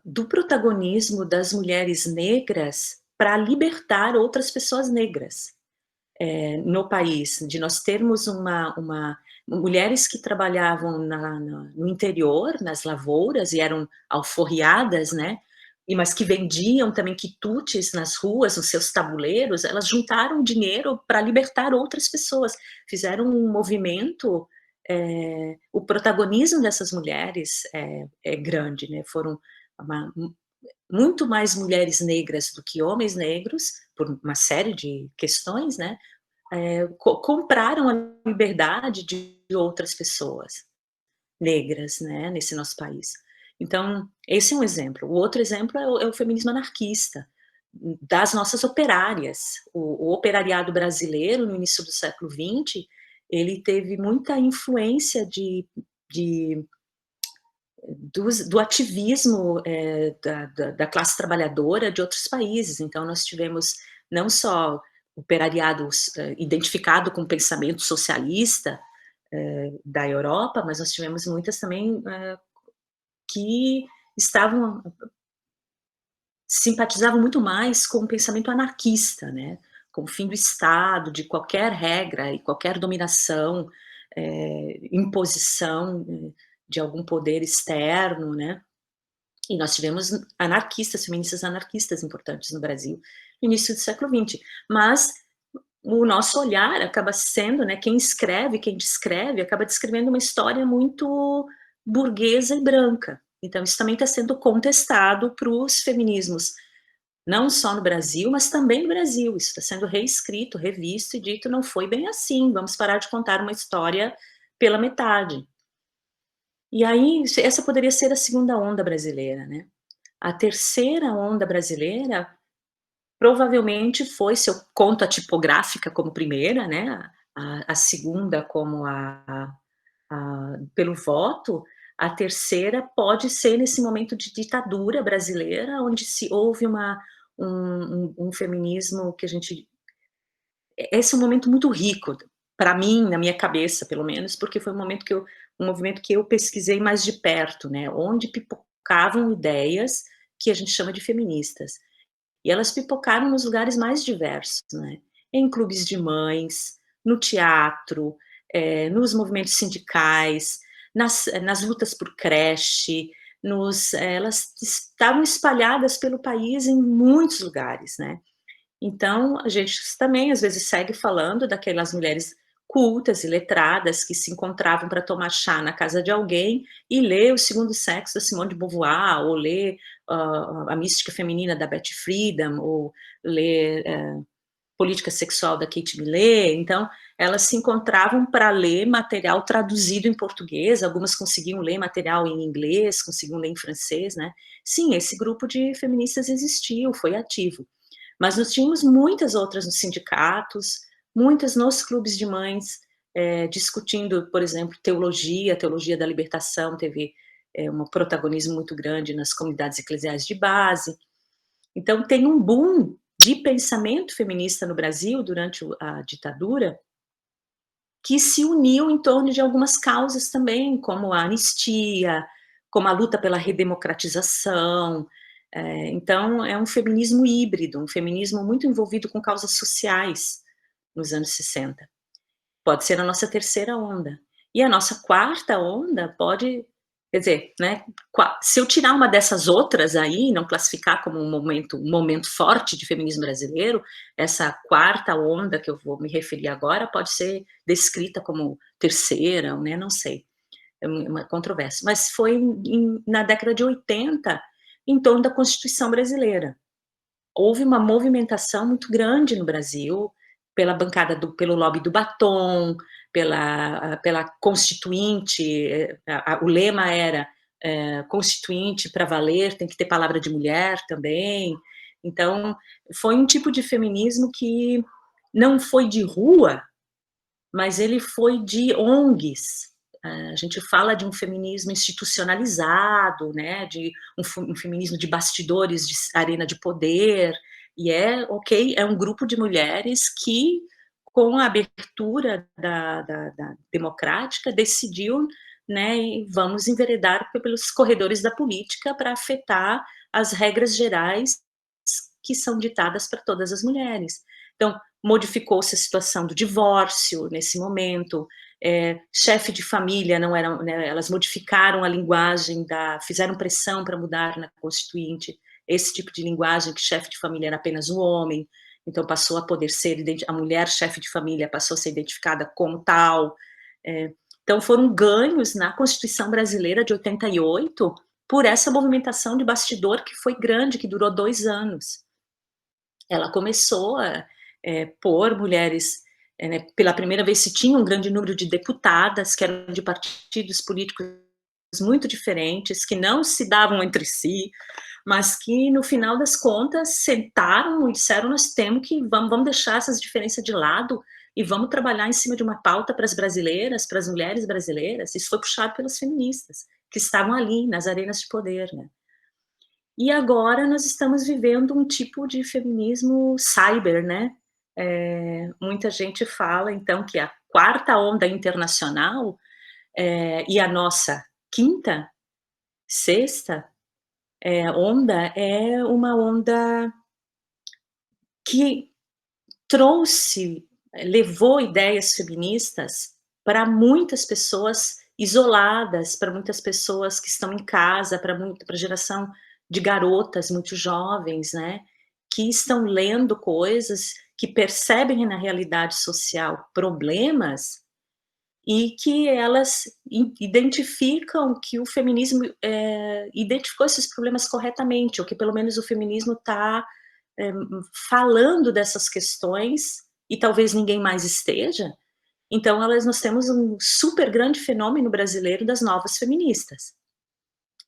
do protagonismo das mulheres negras para libertar outras pessoas negras no país, de nós termos mulheres que trabalhavam no interior, nas lavouras, e eram alforriadas, né? Mas que vendiam também quitutes nas ruas, nos seus tabuleiros, elas juntaram dinheiro para libertar outras pessoas, fizeram um movimento. O protagonismo dessas mulheres é grande, né? Foram muito mais mulheres negras do que homens negros, por uma série de questões, né? Compraram a liberdade de outras pessoas negras, né, nesse nosso país. Então, esse é um exemplo. O outro exemplo é o feminismo anarquista, das nossas operárias. O operariado brasileiro, no início do século XX, ele teve muita influência do ativismo da classe trabalhadora de outros países. Então, nós tivemos não só operariado identificado com o pensamento socialista da Europa, mas nós tivemos muitas também que simpatizavam muito mais com o pensamento anarquista, né? Com o fim do Estado, de qualquer regra e qualquer dominação, imposição de algum poder externo, né? E nós tivemos anarquistas, feministas anarquistas importantes no Brasil no início do século XX. Mas o nosso olhar acaba sendo, né, quem escreve, quem descreve, acaba descrevendo uma história muito burguesa e branca. Então, isso também está sendo contestado para os feminismos, não só no Brasil, mas também no Brasil. Isso está sendo reescrito, revisto e dito, não foi bem assim, vamos parar de contar uma história pela metade. E aí, essa poderia ser a segunda onda brasileira, né? A terceira onda brasileira provavelmente foi, se eu conto a tipográfica como primeira, né? A segunda como pelo voto, a terceira pode ser nesse momento de ditadura brasileira, onde houve um feminismo que a gente... Esse é um momento muito rico, para mim, na minha cabeça, pelo menos, porque foi um movimento que eu pesquisei mais de perto, né? Onde pipocavam ideias que a gente chama de feministas. E elas pipocaram nos lugares mais diversos, né? Em clubes de mães, no teatro, nos movimentos sindicais, nas lutas por creche, elas estavam espalhadas pelo país em muitos lugares, né? Então, a gente também, às vezes, segue falando daquelas mulheres cultas e letradas que se encontravam para tomar chá na casa de alguém e ler O Segundo Sexo da Simone de Beauvoir, ou ler a Mística Feminina da Betty Friedan, ou ler Política Sexual da Kate Millett. Então, elas se encontravam para ler material traduzido em português, algumas conseguiam ler material em inglês, conseguiam ler em francês, né? Sim, esse grupo de feministas existiu, foi ativo. Mas nós tínhamos muitas outras nos sindicatos, muitas nos clubes de mães, discutindo, por exemplo, teologia da libertação teve um protagonismo muito grande nas comunidades eclesiais de base. Então, tem um boom de pensamento feminista no Brasil durante a ditadura, que se uniu em torno de algumas causas também, como a anistia, como a luta pela redemocratização. Então, é um feminismo híbrido, um feminismo muito envolvido com causas sociais nos anos 60. Pode ser a nossa terceira onda. E a nossa quarta onda pode, quer dizer, né, se eu tirar uma dessas outras aí, não classificar como um momento forte de feminismo brasileiro, essa quarta onda que eu vou me referir agora pode ser descrita como terceira, né, não sei, é uma controvérsia. Mas foi na década de 80, em torno da Constituição brasileira. Houve uma movimentação muito grande no Brasil, pela bancada pelo lobby do batom, pela constituinte, o lema era constituinte para valer, tem que ter palavra de mulher também. Então, foi um tipo de feminismo que não foi de rua, mas ele foi de ONGs, a gente fala de um feminismo institucionalizado, né, de um feminismo de bastidores, de arena de poder, e é um grupo de mulheres que, com a abertura da democrática, decidiu, né, vamos enveredar pelos corredores da política para afetar as regras gerais que são ditadas para todas as mulheres. Então, modificou-se a situação do divórcio nesse momento, chefe de família não eram, né, elas modificaram a linguagem, fizeram pressão para mudar na Constituinte esse tipo de linguagem, que chefe de família era apenas um homem, então passou a poder ser, a mulher chefe de família passou a ser identificada como tal. Então foram ganhos na Constituição brasileira de 88 por essa movimentação de bastidor que foi grande, que durou 2 anos. Ela começou a pôr mulheres, né, pela primeira vez se tinha um grande número de deputadas que eram de partidos políticos muito diferentes, que não se davam entre si, mas que no final das contas sentaram e disseram: nós temos que, vamos deixar essas diferenças de lado e vamos trabalhar em cima de uma pauta para as brasileiras, para as mulheres brasileiras. Isso foi puxado pelas feministas, que estavam ali nas arenas de poder, né? E agora nós estamos vivendo um tipo de feminismo cyber, né? Muita gente fala, então, que a 4ª onda internacional e a nossa 5ª, 6ª onda é uma onda que levou ideias feministas para muitas pessoas isoladas, para muitas pessoas que estão em casa, para a geração de garotas muito jovens, né, que estão lendo coisas, que percebem na realidade social problemas e que elas identificam que o feminismo identificou esses problemas corretamente, ou que pelo menos o feminismo está falando dessas questões e talvez ninguém mais esteja. Então nós temos um super grande fenômeno brasileiro das novas feministas,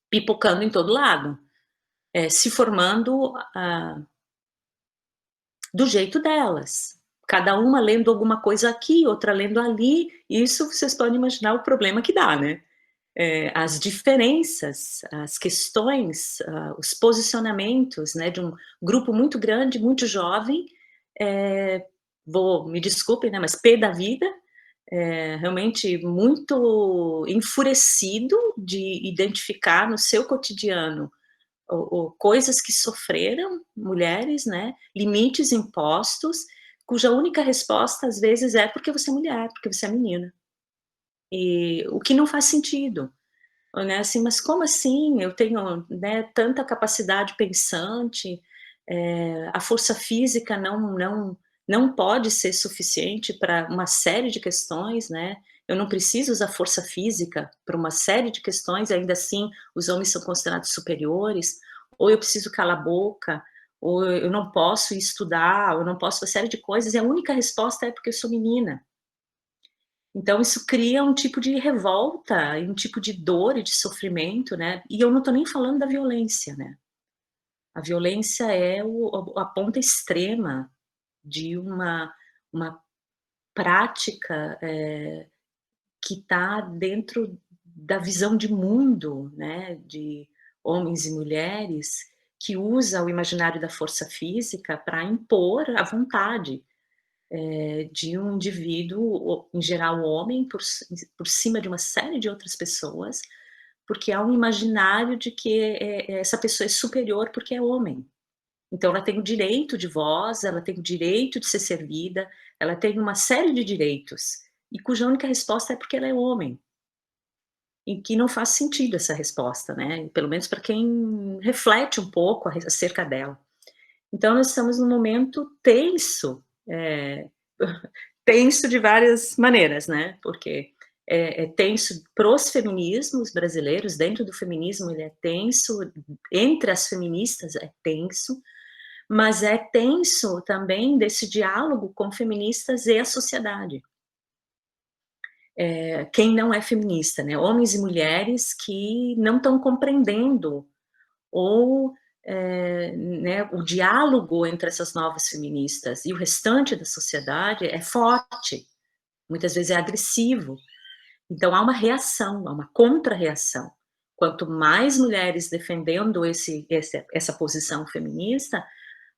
pipocando em todo lado, se formando do jeito delas, cada uma lendo alguma coisa aqui, outra lendo ali, e isso vocês podem imaginar o problema que dá, né? As diferenças, as questões, os posicionamentos, né, de um grupo muito grande, muito jovem, me desculpem, né, mas pé da vida, realmente muito enfurecido de identificar no seu cotidiano coisas que sofreram mulheres, né, limites impostos, cuja única resposta às vezes é porque você é mulher, porque você é menina. E o que não faz sentido, né, assim, mas como assim? Eu tenho, né, tanta capacidade pensante, a força física não pode ser suficiente para uma série de questões, né, eu não preciso usar força física para uma série de questões, ainda assim os homens são considerados superiores, ou eu preciso calar a boca, ou eu não posso estudar, ou eu não posso uma série de coisas, e a única resposta é porque eu sou menina. Então isso cria um tipo de revolta, um tipo de dor e de sofrimento, né, e eu não estou nem falando da violência, né. A violência é a ponta extrema de uma prática, que está dentro da visão de mundo, né, de homens e mulheres, que usa o imaginário da força física para impor a vontade de um indivíduo, em geral homem, por cima de uma série de outras pessoas, porque há um imaginário de que essa pessoa é superior porque é homem. Então ela tem o direito de voz, ela tem o direito de ser servida, ela tem uma série de direitos, e cuja única resposta é porque ela é homem. E que não faz sentido essa resposta, né, pelo menos para quem reflete um pouco acerca dela. Então nós estamos num momento tenso, tenso de várias maneiras, né, porque é tenso pros feminismos brasileiros, dentro do feminismo ele é tenso, entre as feministas é tenso, mas é tenso também desse diálogo com feministas e a sociedade. Quem não é feminista, né, homens e mulheres que não estão compreendendo, ou né, o diálogo entre essas novas feministas e o restante da sociedade é forte, muitas vezes é agressivo, Então há uma reação, há uma contra-reação. Quanto mais mulheres defendendo essa posição feminista,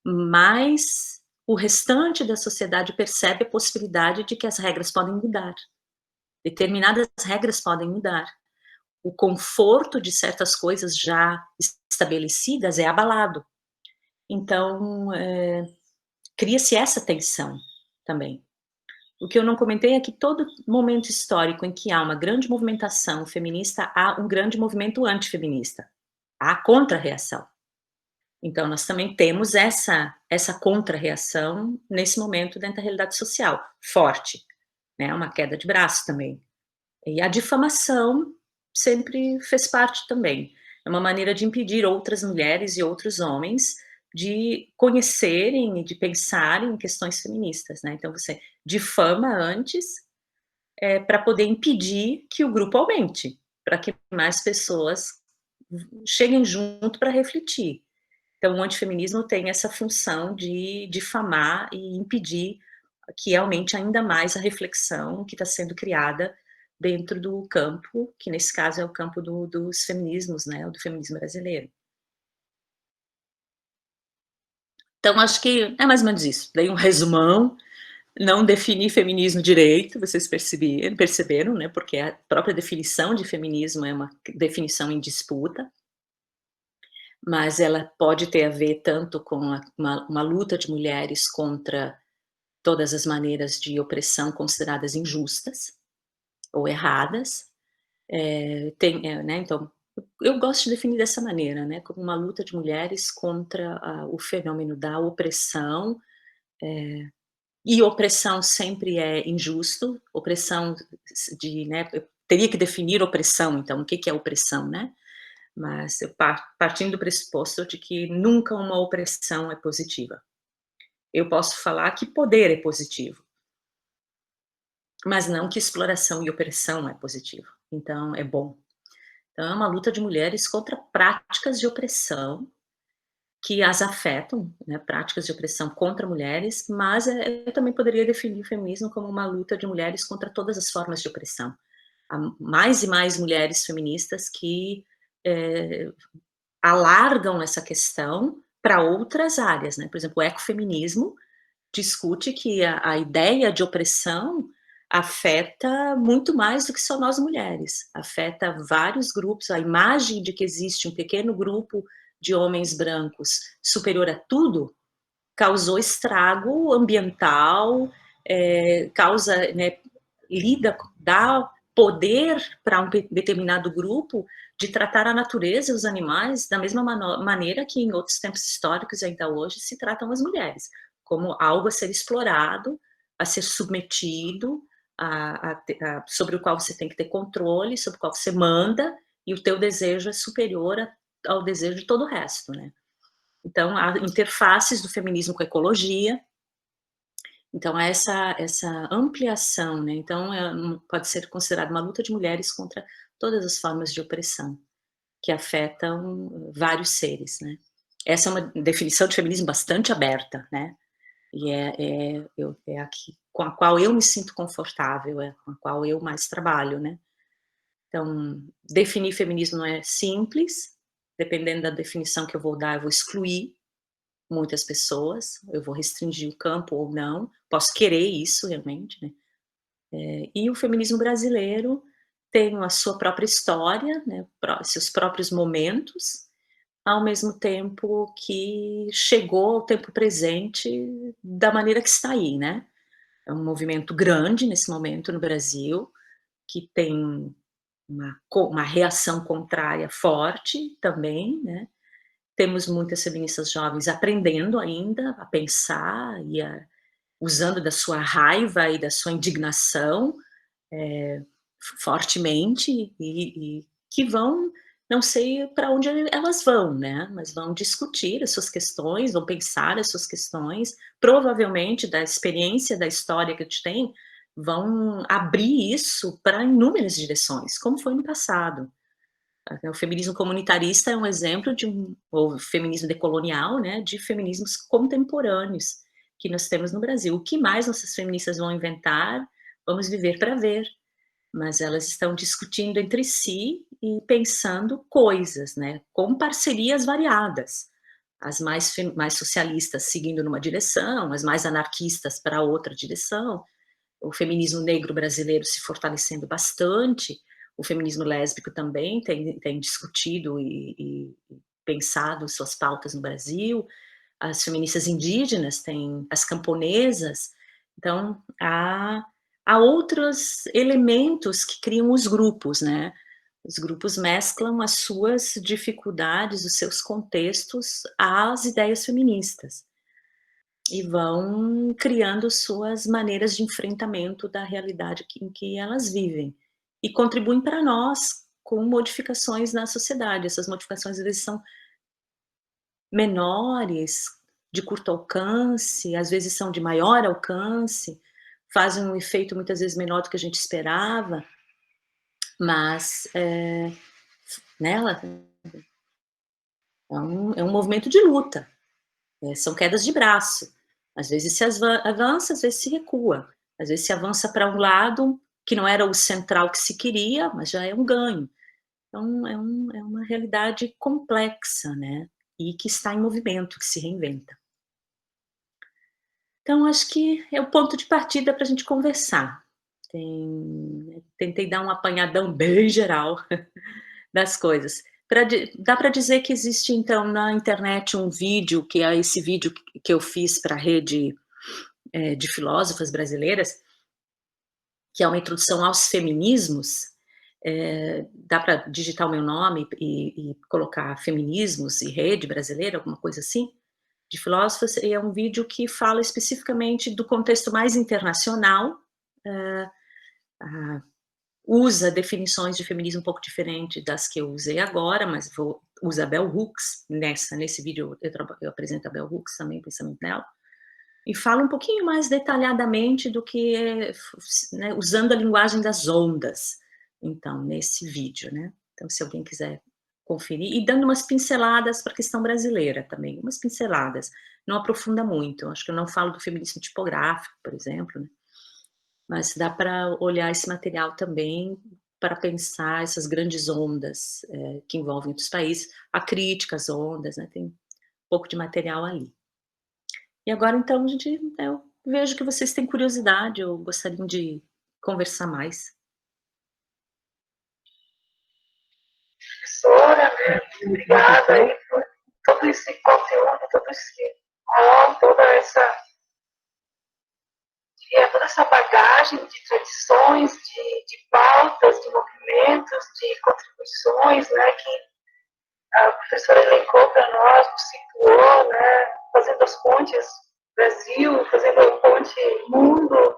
mais o restante da sociedade percebe a possibilidade de que as regras podem mudar. Determinadas regras podem mudar. O conforto de certas coisas já estabelecidas é abalado. Então, cria-se essa tensão também. O que eu não comentei é que todo momento histórico em que há uma grande movimentação feminista, há um grande movimento antifeminista. Há contra-reação. Então, nós também temos essa contra-reação nesse momento dentro da realidade social, forte, né? Uma queda de braço também. E a difamação sempre fez parte também. É uma maneira de impedir outras mulheres e outros homens de conhecerem e de pensarem em questões feministas, né? Então, você difama antes para poder impedir que o grupo aumente, para que mais pessoas cheguem junto para refletir. Então, o antifeminismo tem essa função de difamar e impedir que aumente ainda mais a reflexão que está sendo criada dentro do campo, que nesse caso é o campo dos feminismos, né, do feminismo brasileiro. Então, acho que é mais ou menos isso. Dei um resumão, não defini feminismo direito, vocês perceberam, né, porque a própria definição de feminismo é uma definição em disputa, mas ela pode ter a ver tanto com uma luta de mulheres contra todas as maneiras de opressão consideradas injustas ou erradas. Né, então, eu gosto de definir dessa maneira, né, como uma luta de mulheres contra o fenômeno da opressão, e opressão sempre é injusto, opressão né, eu teria que definir opressão, então, o que é opressão, né? Mas partindo do pressuposto de que nunca uma opressão é positiva. Eu posso falar que poder é positivo, mas não que exploração e opressão é positivo. Então, é bom. Então, é uma luta de mulheres contra práticas de opressão que as afetam, né, práticas de opressão contra mulheres, mas eu também poderia definir o feminismo como uma luta de mulheres contra todas as formas de opressão. Há mais e mais mulheres feministas que alargam essa questão para outras áreas, né? Por exemplo, o ecofeminismo discute que a ideia de opressão afeta muito mais do que só nós mulheres, afeta vários grupos, a imagem de que existe um pequeno grupo de homens brancos superior a tudo causou estrago ambiental, causa, né, dá poder para um determinado grupo de tratar a natureza e os animais da mesma maneira que em outros tempos históricos ainda hoje se tratam as mulheres, como algo a ser explorado, a ser submetido, sobre o qual você tem que ter controle, sobre o qual você manda, e o teu desejo é superior ao desejo de todo o resto, né? Então, há interfaces do feminismo com a ecologia. Então, há essa ampliação, né? Então, pode ser considerada uma luta de mulheres contra todas as formas de opressão que afetam vários seres, né? Essa é uma definição de feminismo bastante aberta, né? E é aqui com a qual eu me sinto confortável, com a qual eu mais trabalho, né? Então, definir feminismo não é simples, dependendo da definição que eu vou dar, eu vou excluir muitas pessoas, eu vou restringir o campo ou não, posso querer isso realmente, né? E o feminismo brasileiro tem a sua própria história, né, seus próprios momentos, ao mesmo tempo que chegou ao tempo presente da maneira que está aí, né? É um movimento grande nesse momento no Brasil, que tem uma reação contrária forte também, né? Temos muitas feministas jovens aprendendo ainda a pensar e usando da sua raiva e da sua indignação fortemente e que vão, não sei para onde elas vão, né? Mas vão discutir as suas questões, vão pensar as suas questões, provavelmente da experiência, da história que a gente tem, vão abrir isso para inúmeras direções, como foi no passado. O feminismo comunitarista é um exemplo ou feminismo decolonial, né, de feminismos contemporâneos que nós temos no Brasil. O que mais nossas feministas vão inventar, vamos viver para ver. mas elas estão discutindo entre si e pensando coisas, né, com parcerias variadas. As mais socialistas seguindo numa direção, as mais anarquistas para outra direção, o feminismo negro brasileiro se fortalecendo bastante, o feminismo lésbico também tem discutido e pensado suas pautas no Brasil, as feministas indígenas têm, as camponesas, então há outros elementos que criam os grupos, né? Os grupos mesclam as suas dificuldades, os seus contextos às ideias feministas e vão criando suas maneiras de enfrentamento da realidade em que elas vivem e contribuem para nós com modificações na sociedade. Essas modificações, às vezes, são menores, de curto alcance, às vezes são de maior alcance, fazem um efeito muitas vezes menor do que a gente esperava, mas nela é um movimento de luta, são quedas de braço, às vezes se avança, às vezes se recua, às vezes se avança para um lado que não era o central que se queria, mas já é um ganho. Então é uma realidade complexa, né, e que está em movimento, que se reinventa. Então acho que é o ponto de partida para a gente conversar. Tentei dar um apanhadão bem geral das coisas. Dá para dizer que existe, então, na internet um vídeo, que é esse vídeo que eu fiz para a rede de filósofas brasileiras, que é uma introdução aos feminismos. Dá para digitar o meu nome e colocar feminismos e rede brasileira, alguma coisa assim, de filósofas, e é um vídeo que fala especificamente do contexto mais internacional, usa definições de feminismo um pouco diferente das que eu usei agora, mas usa Bell Hooks, nesse vídeo eu apresento a Bell Hooks também, o pensamento dela, e fala um pouquinho mais detalhadamente do que, né, usando a linguagem das ondas, então, nesse vídeo, né, então se alguém quiser conferir, e dando umas pinceladas para a questão brasileira também, umas pinceladas, não aprofunda muito, acho que eu não falo do feminismo tipográfico, por exemplo, né, mas dá para olhar esse material também para pensar essas grandes ondas que envolvem outros países, a crítica às ondas, né, tem um pouco de material ali. E agora, então, eu vejo que vocês têm curiosidade ou gostariam de conversar mais. Professora, obrigada aí por todo esse conteúdo, toda essa bagagem de tradições, de pautas, de movimentos, de contribuições, né, que a professora elencou para nós, nos situou, né, fazendo as pontes Brasil, fazendo a ponte mundo,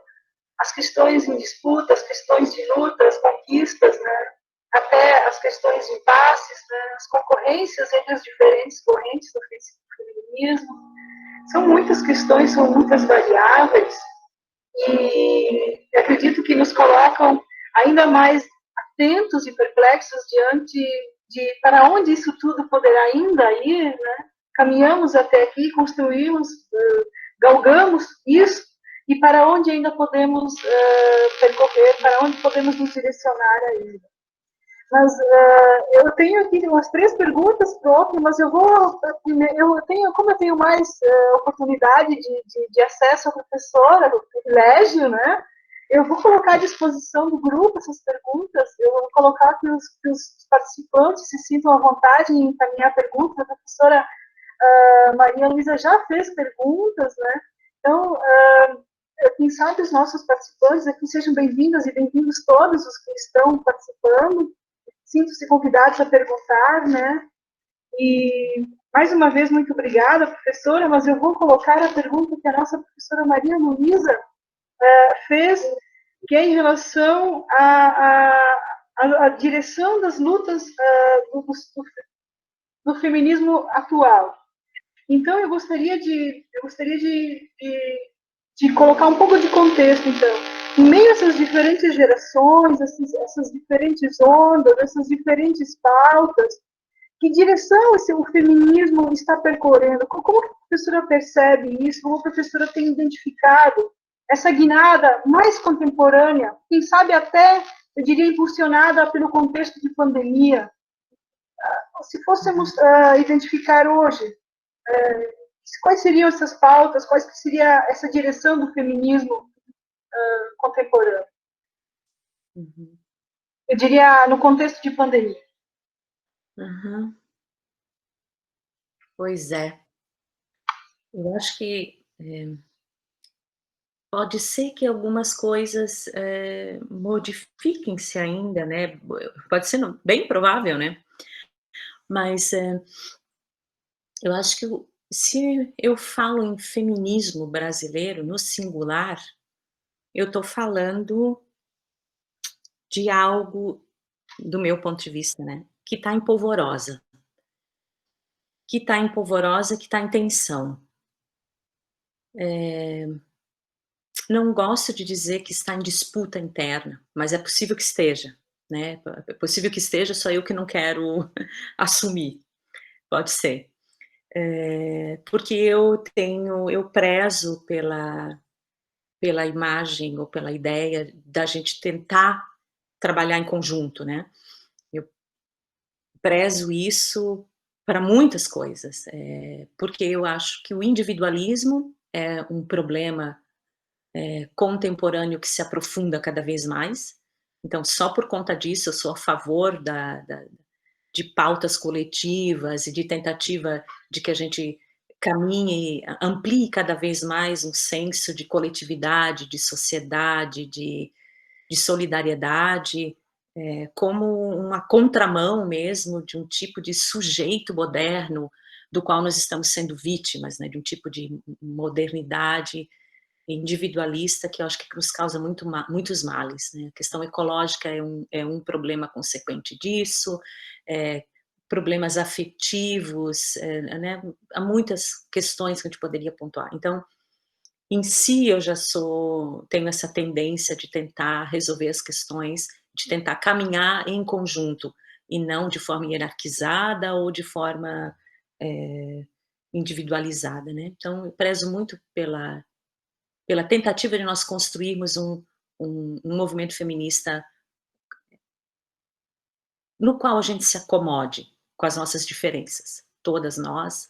as questões em disputa, as questões de luta, as conquistas, né, até as questões de impasses, né, as concorrências entre as diferentes correntes do feminismo. São muitas questões, são muitas variáveis, e acredito que nos colocam ainda mais atentos e perplexos diante de para onde isso tudo poderá ainda ir, né? Caminhamos até aqui, construímos, galgamos isso, e para onde ainda podemos percorrer, para onde podemos nos direcionar ainda. Mas eu tenho aqui umas 3 perguntas próprias, mas como eu tenho mais oportunidade de acesso à professora, o privilégio, né? Eu vou colocar à disposição do grupo essas perguntas, eu vou colocar que os participantes se sintam à vontade em encaminhar perguntas. A professora Maria Luísa já fez perguntas, né? Então, quem sabe os nossos participantes aqui sejam bem-vindas e bem-vindos todos os que estão participando. Sinto-se convidados a perguntar, né? E, mais uma vez, muito obrigada, professora, mas eu vou colocar a pergunta que a nossa professora Maria Luísa fez, que é em relação à direção das lutas do feminismo atual. Então, eu gostaria de colocar um pouco de contexto, então. Em meio a essas diferentes gerações, essas diferentes ondas, essas diferentes pautas, que direção o feminismo está percorrendo? Como a professora percebe isso? Como a professora tem identificado essa guinada mais contemporânea? Quem sabe até eu diria, impulsionada pelo contexto de pandemia. Se fôssemos identificar hoje, quais seriam essas pautas, quais que seria essa direção do feminismo contemporâneo? Uhum. Eu diria, no contexto de pandemia. Uhum. Pois é. Eu acho que pode ser que algumas coisas modifiquem-se ainda, né? Pode ser bem provável, né? Mas eu acho que se eu falo em feminismo brasileiro no singular, eu estou falando de algo, do meu ponto de vista, né? Que está em polvorosa. Que está em polvorosa, que está em tensão. Não gosto de dizer que está em disputa interna, mas é possível que esteja, né? É possível que esteja, só eu que não quero assumir. Pode ser. Porque eu prezo pela imagem ou pela ideia da gente tentar trabalhar em conjunto, né? Eu prezo isso para muitas coisas, porque eu acho que o individualismo é um problema contemporâneo que se aprofunda cada vez mais. Então, só por conta disso, eu sou a favor de pautas coletivas e de tentativa de que a gente caminhe, amplie cada vez mais um senso de coletividade, de sociedade, de solidariedade, como uma contramão mesmo de um tipo de sujeito moderno do qual nós estamos sendo vítimas, né, de um tipo de modernidade individualista que eu acho que nos causa muitos males, né? A questão ecológica é um problema consequente disso, problemas afetivos, né? Há muitas questões que a gente poderia pontuar. Então, em si, eu já tenho essa tendência de tentar resolver as questões, de tentar caminhar em conjunto, e não de forma hierarquizada ou de forma individualizada, né? Então, eu prezo muito pela tentativa de nós construirmos um movimento feminista no qual a gente se acomode com as nossas diferenças, todas nós,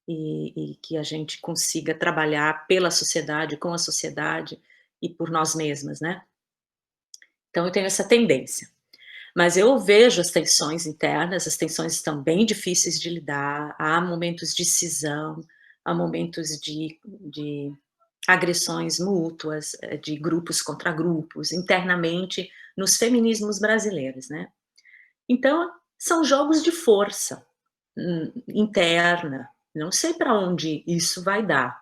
e que a gente consiga trabalhar pela sociedade, com a sociedade e por nós mesmas, né? Então eu tenho essa tendência. Mas eu vejo as tensões internas, as tensões estão bem difíceis de lidar, há momentos de cisão, há momentos de agressões mútuas, de grupos contra grupos, internamente, nos feminismos brasileiros, né? Então, são jogos de força interna, não sei para onde isso vai dar.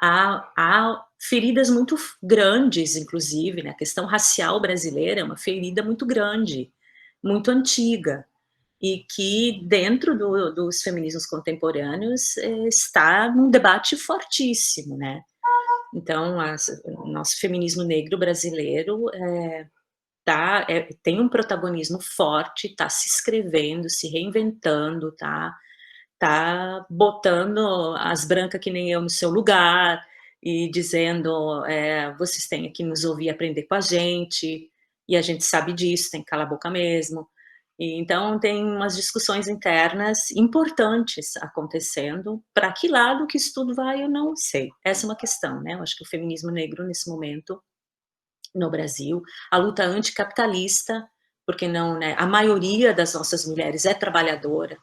Há feridas muito grandes, inclusive, né? A questão racial brasileira é uma ferida muito grande, muito antiga, e que dentro dos feminismos contemporâneos está num debate fortíssimo, né? Então, o nosso feminismo negro brasileiro tem um protagonismo forte, está se escrevendo, se reinventando, tá botando as brancas que nem eu no seu lugar e dizendo, vocês têm que nos ouvir e aprender com a gente sabe disso, tem que calar a boca mesmo. E, então, tem umas discussões internas importantes acontecendo. Para que lado que isso tudo vai, eu não sei. Essa é uma questão, né? Eu acho que o feminismo negro, nesse momento, no Brasil, a luta anticapitalista, porque não, né? A maioria das nossas mulheres é trabalhadora,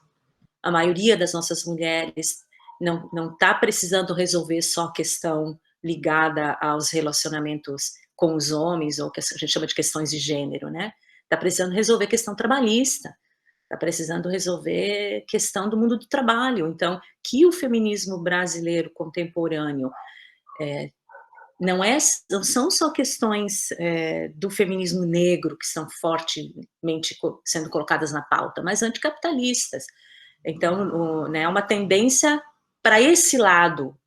a maioria das nossas mulheres não está precisando resolver só a questão ligada aos relacionamentos com os homens, ou que a gente chama de questões de gênero, né? Está precisando resolver questão trabalhista, está precisando resolver questão do mundo do trabalho. Então, que o feminismo brasileiro contemporâneo não são só questões do feminismo negro que são fortemente sendo colocadas na pauta, mas anticapitalistas. Então, né, uma tendência para esse lado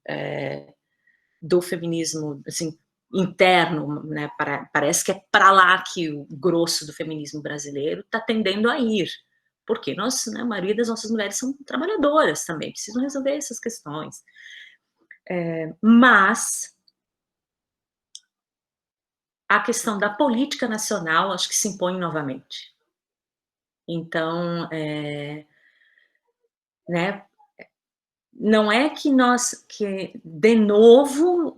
do feminismo, assim, interno, né, parece que é para lá que o grosso do feminismo brasileiro está tendendo a ir, porque nós, né, a maioria das nossas mulheres são trabalhadoras também, precisam resolver essas questões. Mas a questão da política nacional, acho que se impõe novamente. Então, né, não é que de novo,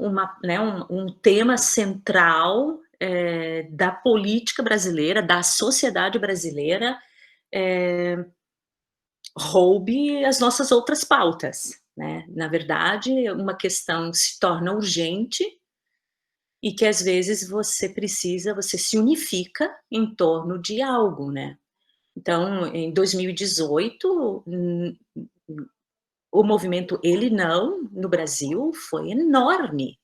um tema central da política brasileira, da sociedade brasileira, roube as nossas outras pautas, né? Na verdade, uma questão se torna urgente e que às vezes você se unifica em torno de algo, né? Então, em 2018, o movimento Ele Não, no Brasil, foi enorme.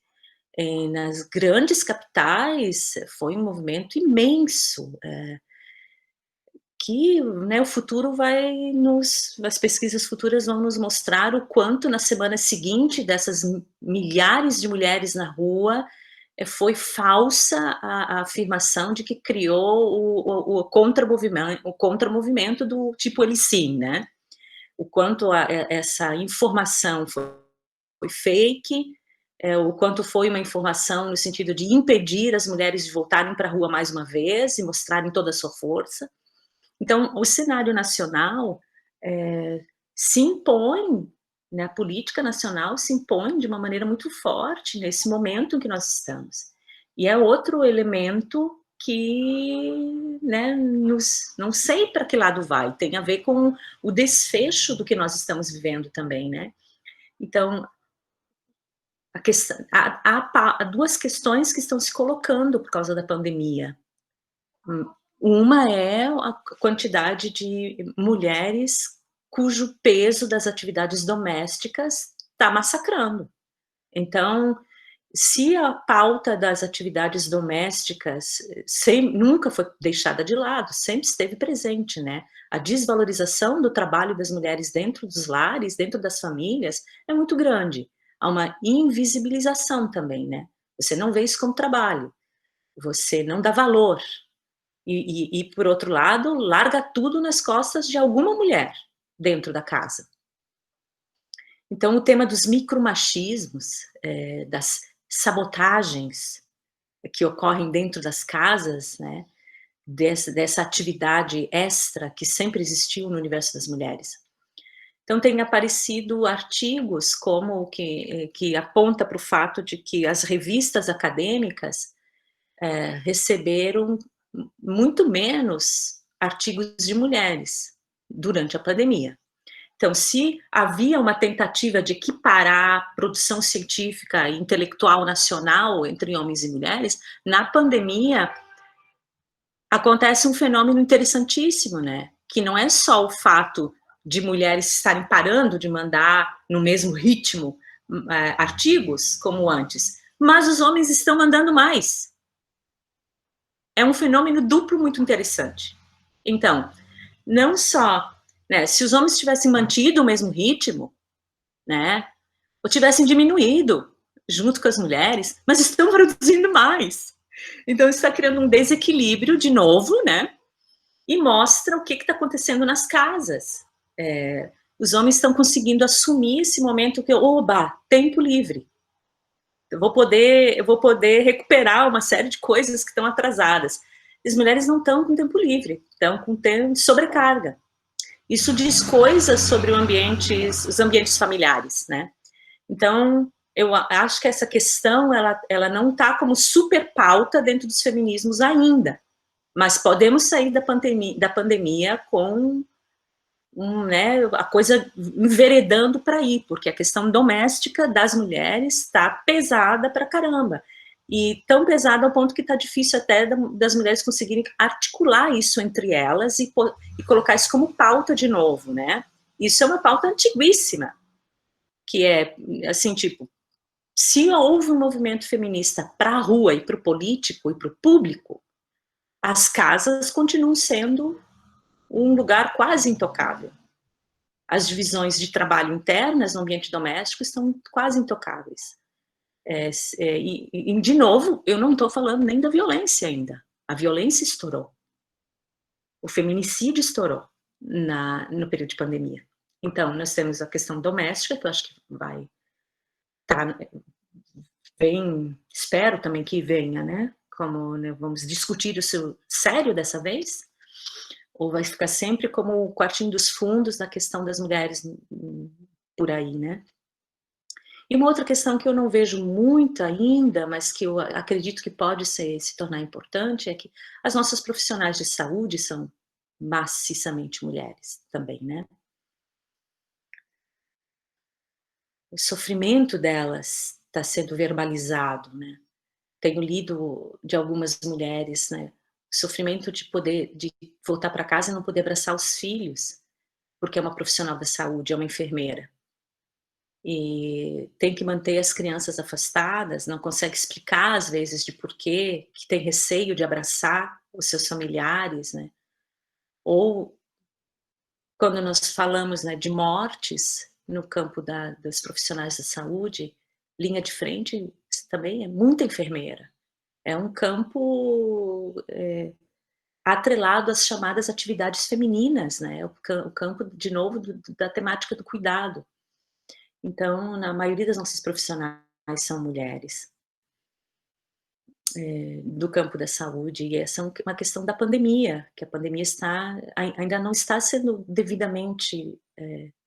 Nas grandes capitais, foi um movimento imenso, que, né, o futuro as pesquisas futuras vão nos mostrar o quanto na semana seguinte dessas milhares de mulheres na rua, foi falsa a afirmação de que criou o contramovimento do tipo Ele Sim, né? O quanto essa informação foi fake, o quanto foi uma informação no sentido de impedir as mulheres de voltarem para a rua mais uma vez e mostrarem toda a sua força. Então, o cenário nacional se impõe, né, a política nacional se impõe de uma maneira muito forte nesse momento em que nós estamos. E é outro elemento que, né, não sei para que lado vai, tem a ver com o desfecho do que nós estamos vivendo também, né? Então, há duas questões que estão se colocando por causa da pandemia. Uma é a quantidade de mulheres cujo peso das atividades domésticas está massacrando. Então, se a pauta das atividades domésticas nunca foi deixada de lado, sempre esteve presente, né? A desvalorização do trabalho das mulheres dentro dos lares, dentro das famílias, é muito grande. Há uma invisibilização também, né? Você não vê isso como trabalho, você não dá valor. E, por outro lado, larga tudo nas costas de alguma mulher dentro da casa. Então, o tema dos micromachismos, das sabotagens que ocorrem dentro das casas, né, dessa atividade extra que sempre existiu no universo das mulheres. Então, tem aparecido artigos como que aponta para o fato de que as revistas acadêmicas receberam muito menos artigos de mulheres durante a pandemia. Então, se havia uma tentativa de equiparar a produção científica e intelectual nacional entre homens e mulheres, na pandemia acontece um fenômeno interessantíssimo, né? Que não é só o fato de mulheres estarem parando de mandar no mesmo ritmo artigos como antes, mas os homens estão mandando mais. É um fenômeno duplo muito interessante. Então, não só, né, se os homens tivessem mantido o mesmo ritmo, né, ou tivessem diminuído junto com as mulheres, mas estão produzindo mais. Então, isso está criando um desequilíbrio de novo, né, e mostra o que está acontecendo nas casas. Os homens estão conseguindo assumir esse momento que, oba, tempo livre. Eu vou poder recuperar uma série de coisas que estão atrasadas. As mulheres não estão com tempo livre, estão com tempo de sobrecarga. Isso diz coisas sobre os ambientes familiares, né? Então, eu acho que essa questão, ela não está como super pauta dentro dos feminismos ainda, mas podemos sair da pandemia com né, a coisa enveredando para ir, porque a questão doméstica das mulheres está pesada para caramba. E tão pesada ao ponto que está difícil até das mulheres conseguirem articular isso entre elas e colocar isso como pauta de novo, né? Isso é uma pauta antiguíssima, que é, assim, tipo, se houve um movimento feminista para a rua e para o político e para o público, as casas continuam sendo um lugar quase intocável. As divisões de trabalho internas no ambiente doméstico estão quase intocáveis. E, de novo, eu não estou falando nem da violência ainda. A violência estourou. O feminicídio estourou no período de pandemia. Então, nós temos a questão doméstica, que eu acho que vai estar bem, espero também que venha, né, como, né, vamos discutir isso sério dessa vez? Ou vai ficar sempre como o quartinho dos fundos da questão das mulheres por aí, né? E uma outra questão que eu não vejo muito ainda, mas que eu acredito que pode se tornar importante, é que as nossas profissionais de saúde são maciçamente mulheres também, né? O sofrimento delas está sendo verbalizado, né? Tenho lido de algumas mulheres, né? O sofrimento de voltar para casa e não poder abraçar os filhos, porque é uma profissional da saúde, é uma enfermeira. E tem que manter as crianças afastadas, não consegue explicar às vezes de porquê, que tem receio de abraçar os seus familiares, né? Ou quando nós falamos, né, de mortes no campo das profissionais da saúde, linha de frente também é muita enfermeira. É um campo atrelado às chamadas atividades femininas, né? O campo, de novo, da temática do cuidado. Então, na maioria das nossas profissionais são mulheres, do campo da saúde, e essa é uma questão da pandemia, que a pandemia ainda não está sendo devidamente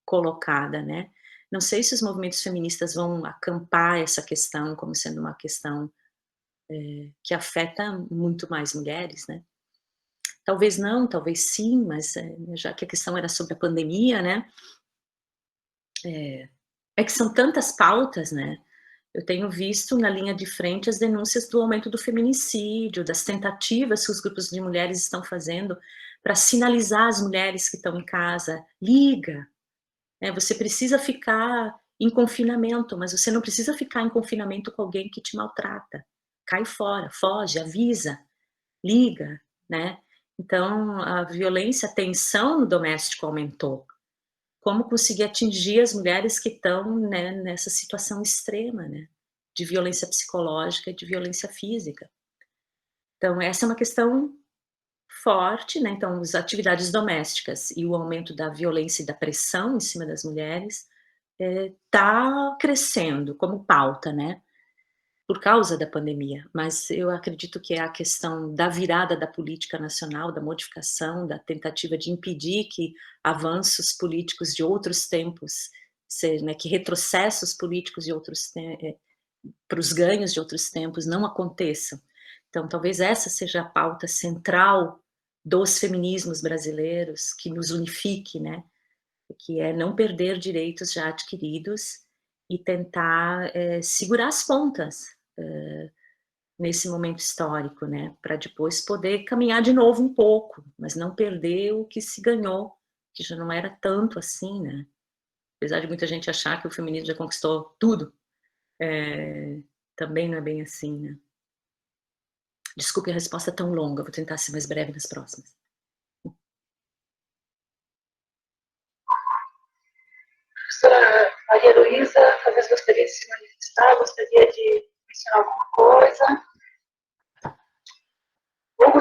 colocada, né? Não sei se os movimentos feministas vão acampar essa questão como sendo uma questão que afeta muito mais mulheres, né? Talvez não, talvez sim, mas já que a questão era sobre a pandemia, né? É que são tantas pautas, né? Eu tenho visto na linha de frente as denúncias do aumento do feminicídio, das tentativas que os grupos de mulheres estão fazendo para sinalizar às mulheres que estão em casa, liga, né? Você precisa ficar em confinamento, mas você não precisa ficar em confinamento com alguém que te maltrata. Cai fora, foge, avisa, liga, né? Então, a violência, a tensão no doméstico aumentou. Como conseguir atingir as mulheres que estão, né, nessa situação extrema, né, de violência psicológica e de violência física. Então essa é uma questão forte, né, então as atividades domésticas e o aumento da violência e da pressão em cima das mulheres tá crescendo como pauta, né, por causa da pandemia, mas eu acredito que é a questão da virada da política nacional, da modificação, da tentativa de impedir que avanços políticos de outros tempos, né, que retrocessos políticos de outros para os ganhos de outros tempos não aconteçam. Então, talvez essa seja a pauta central dos feminismos brasileiros, que nos unifique, né, que é não perder direitos já adquiridos e tentar segurar as pontas nesse momento histórico, né, para depois poder caminhar de novo um pouco, mas não perder o que se ganhou, que já não era tanto assim, né, apesar de muita gente achar que o feminismo já conquistou tudo, também não é bem assim, né. Desculpe a resposta tão longa, vou tentar ser mais breve nas próximas. Professora Maria Luísa, talvez gostaria de se manifestar, gostaria de mencionar alguma coisa? Ou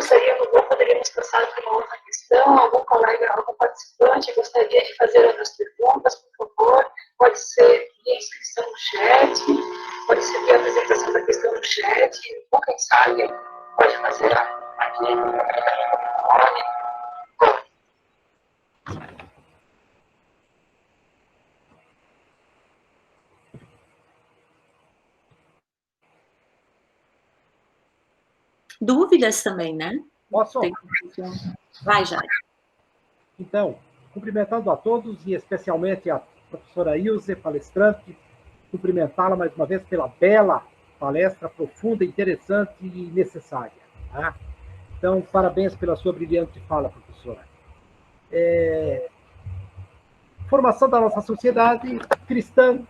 poderíamos passar para uma outra questão, algum colega, algum participante gostaria de fazer outras perguntas, por favor, pode ser via inscrição no chat, pode ser via apresentação da questão no chat, ou quem sabe pode fazer aqui no microfone. Dúvidas também, né? Posso? Vai, Jair. Então, cumprimentando a todos e especialmente a professora Ilse, palestrante, cumprimentá-la mais uma vez pela bela palestra, profunda, interessante e necessária. Tá? Então, parabéns pela sua brilhante fala, professora. Formação da nossa sociedade cristã,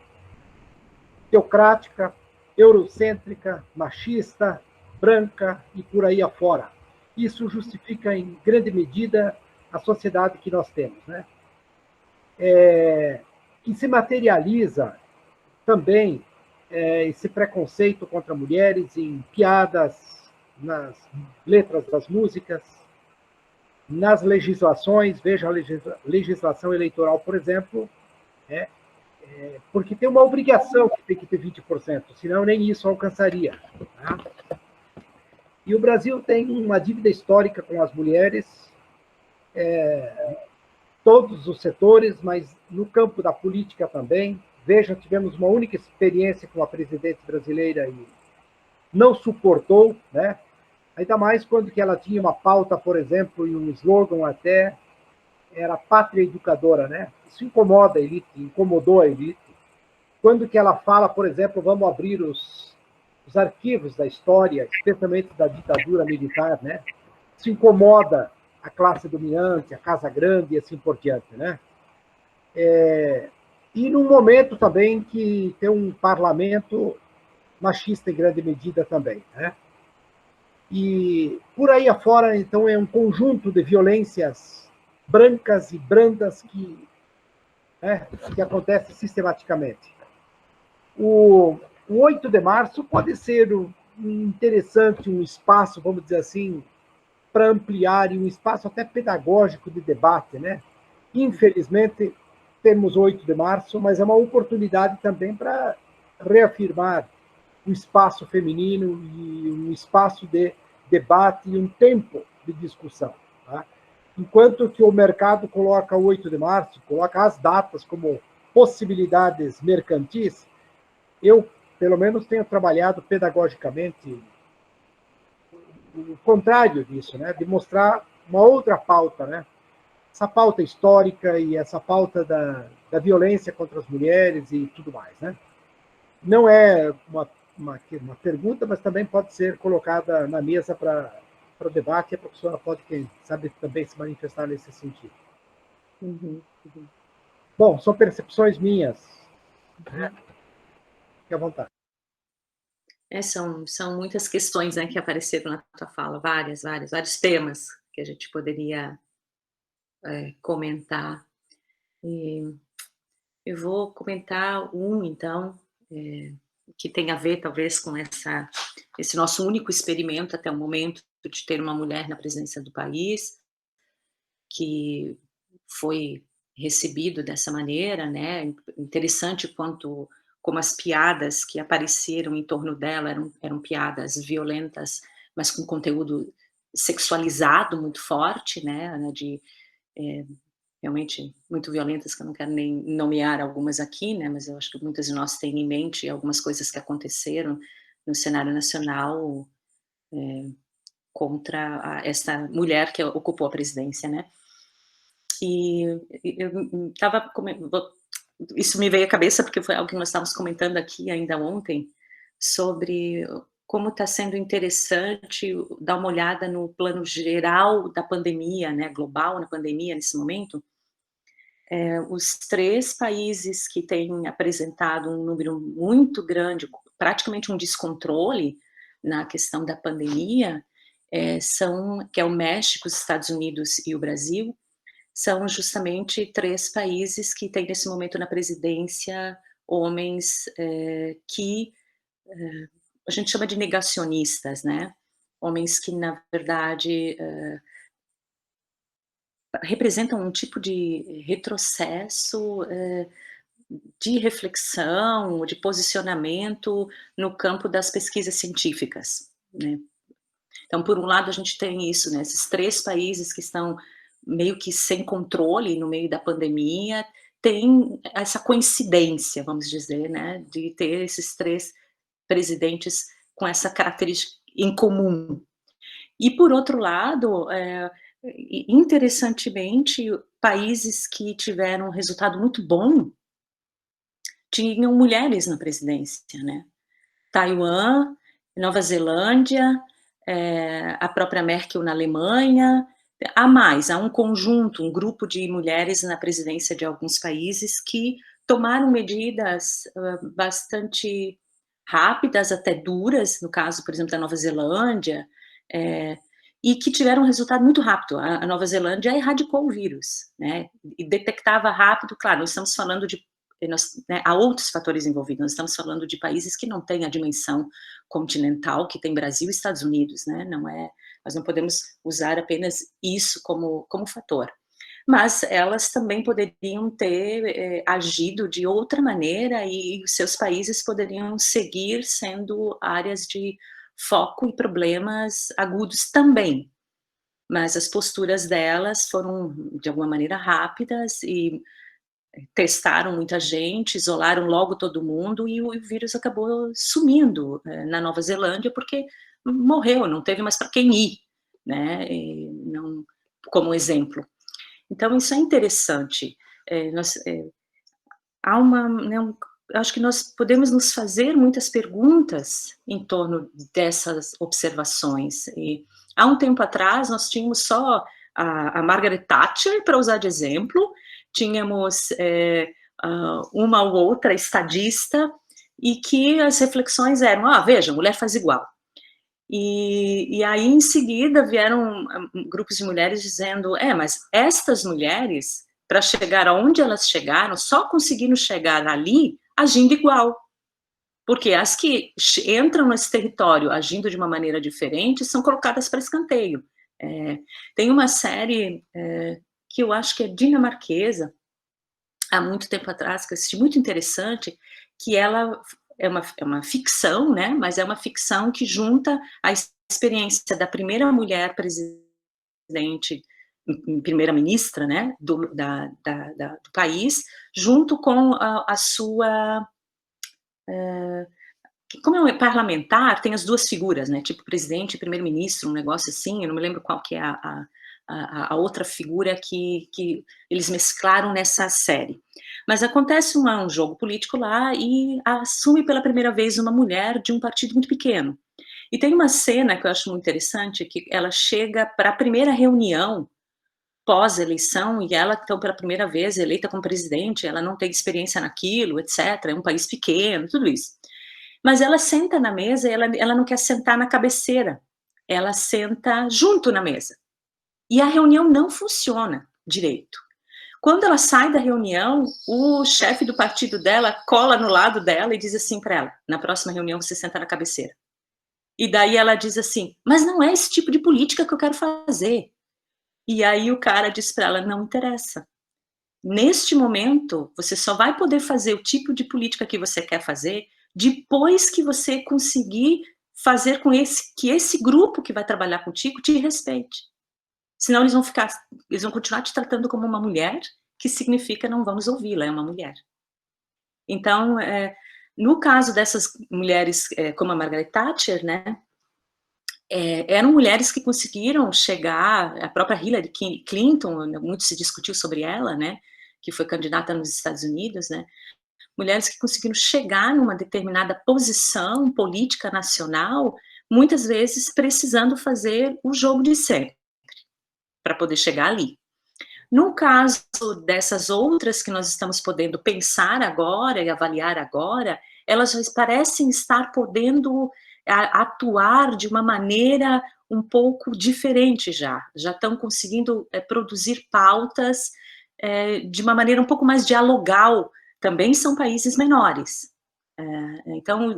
teocrática, eurocêntrica, machista, branca e por aí afora. Isso justifica, em grande medida, a sociedade que nós temos, né? Que se materializa também esse preconceito contra mulheres em piadas, nas letras das músicas, nas legislações, veja a legislação eleitoral, por exemplo, porque tem uma obrigação que tem que ter 20%, senão nem isso alcançaria. Tá? E o Brasil tem uma dívida histórica com as mulheres, todos os setores, mas no campo da política também. Veja, tivemos uma única experiência com a presidente brasileira e não suportou, né? Ainda mais quando que ela tinha uma pauta, por exemplo, e um slogan até, era pátria educadora, né? Isso incomoda a elite, incomodou a elite. Quando que ela fala, por exemplo, vamos abrir os arquivos da história, especialmente da ditadura militar, né? Isso incomoda a classe dominante, a Casa Grande e assim por diante, né? E num momento também que tem um parlamento machista em grande medida também, né? E por aí afora, então, é um conjunto de violências brancas e brandas que acontece sistematicamente. O 8 de março pode ser interessante, um espaço, vamos dizer assim, para ampliar e um espaço até pedagógico de debate, né? Infelizmente, temos 8 de março, mas é uma oportunidade também para reafirmar um espaço feminino e um espaço de debate e um tempo de discussão. Tá? Enquanto que o mercado coloca o 8 de março, coloca as datas como possibilidades mercantis, eu, pelo menos, tenho trabalhado pedagogicamente o contrário disso, né? De mostrar uma outra pauta, né? Essa pauta histórica e essa pauta da violência contra as mulheres e tudo mais, né? Não é uma pergunta, mas também pode ser colocada na mesa para o debate, e a professora pode, quem sabe, também se manifestar nesse sentido. Uhum. Bom, são percepções minhas. Né? Fique à vontade. São muitas questões, né, que apareceram na tua fala, vários temas que a gente poderia comentar. E eu vou comentar então, que tem a ver, talvez, com esse nosso único experimento até o momento de ter uma mulher na presidência do país, que foi recebido dessa maneira, né? Interessante como as piadas que apareceram em torno dela eram piadas violentas, mas com conteúdo sexualizado muito forte, né? Realmente muito violentas, que eu não quero nem nomear algumas aqui, né? Mas eu acho que muitas de nós têm em mente algumas coisas que aconteceram no cenário nacional contra esta mulher que ocupou a presidência, né? E eu estava isso me veio à cabeça porque foi algo que nós estávamos comentando aqui ainda ontem, sobre como está sendo interessante dar uma olhada no plano geral da pandemia, né, global na pandemia nesse momento. Os 3 países que têm apresentado um número muito grande, praticamente um descontrole na questão da pandemia, que é o México, os Estados Unidos e o Brasil, são justamente 3 países que têm nesse momento na presidência homens que a gente chama de negacionistas, né? Homens que, na verdade, representam um tipo de retrocesso de reflexão, de posicionamento no campo das pesquisas científicas, né? Então, por um lado, a gente tem isso, né? Esses 3 países que estão meio que sem controle no meio da pandemia, tem essa coincidência, vamos dizer, né? De ter esses 3 presidentes com essa característica em comum. E, por outro lado, interessantemente, países que tiveram um resultado muito bom tinham mulheres na presidência, né? Taiwan, Nova Zelândia, a própria Merkel na Alemanha, há um conjunto, um grupo de mulheres na presidência de alguns países que tomaram medidas bastante rápidas, até duras, no caso, por exemplo, da Nova Zelândia, e que tiveram um resultado muito rápido. A Nova Zelândia erradicou o vírus, né, e detectava rápido. Claro, nós estamos falando de há outros fatores envolvidos, nós estamos falando de países que não têm a dimensão continental que tem Brasil e Estados Unidos, né? Nós não podemos usar apenas isso como fator. Mas elas também poderiam ter agido de outra maneira e os seus países poderiam seguir sendo áreas de foco e problemas agudos também. Mas as posturas delas foram, de alguma maneira, rápidas e testaram muita gente, isolaram logo todo mundo e o vírus acabou sumindo na Nova Zelândia porque morreu, não teve mais para quem ir, né? E não, como exemplo. Então, isso é interessante. Há uma, né, acho que nós podemos nos fazer muitas perguntas em torno dessas observações. E há um tempo atrás, nós tínhamos só a Margaret Thatcher, para usar de exemplo, tínhamos uma ou outra estadista, e que as reflexões eram, veja, mulher faz igual. E aí, em seguida, vieram grupos de mulheres dizendo, mas estas mulheres, para chegar aonde elas chegaram, só conseguiram chegar ali agindo igual. Porque as que entram nesse território agindo de uma maneira diferente são colocadas para escanteio. Tem uma série que eu acho que é dinamarquesa, há muito tempo atrás, que eu assisti, muito interessante, que ela é uma ficção, né? Mas é uma ficção que junta a experiência da primeira mulher presidente, primeira-ministra, né, do país, junto com a sua... como é parlamentar, tem as duas figuras, né, tipo presidente e primeiro-ministro, um negócio assim, eu não me lembro qual que é a outra figura que eles mesclaram nessa série. Mas acontece um jogo político lá e assume pela primeira vez uma mulher de um partido muito pequeno. E tem uma cena que eu acho muito interessante, que ela chega para a primeira reunião pós-eleição, e ela, então, pela primeira vez, eleita como presidente, ela não tem experiência naquilo, etc., é um país pequeno, tudo isso. Mas ela senta na mesa e ela não quer sentar na cabeceira, ela senta junto na mesa. E a reunião não funciona direito. Quando ela sai da reunião, o chefe do partido dela cola no lado dela e diz assim para ela, na próxima reunião você senta na cabeceira. E daí ela diz assim, mas não é esse tipo de política que eu quero fazer. E aí o cara diz para ela, não interessa. Neste momento, você só vai poder fazer o tipo de política que você quer fazer depois que você conseguir fazer com que esse grupo que vai trabalhar contigo te respeite. Senão eles vão continuar te tratando como uma mulher, que significa não vamos ouvi-la, é uma mulher. Então, no caso dessas mulheres como a Margaret Thatcher, né, eram mulheres que conseguiram chegar, a própria Hillary Clinton, muito se discutiu sobre ela, né, que foi candidata nos Estados Unidos, né, mulheres que conseguiram chegar numa determinada posição política nacional, muitas vezes precisando fazer o jogo de sempre, para poder chegar ali. No caso dessas outras que nós estamos podendo pensar agora e avaliar agora, elas já parecem estar podendo atuar de uma maneira um pouco diferente já estão conseguindo produzir pautas de uma maneira um pouco mais dialogal, também são países menores. Então,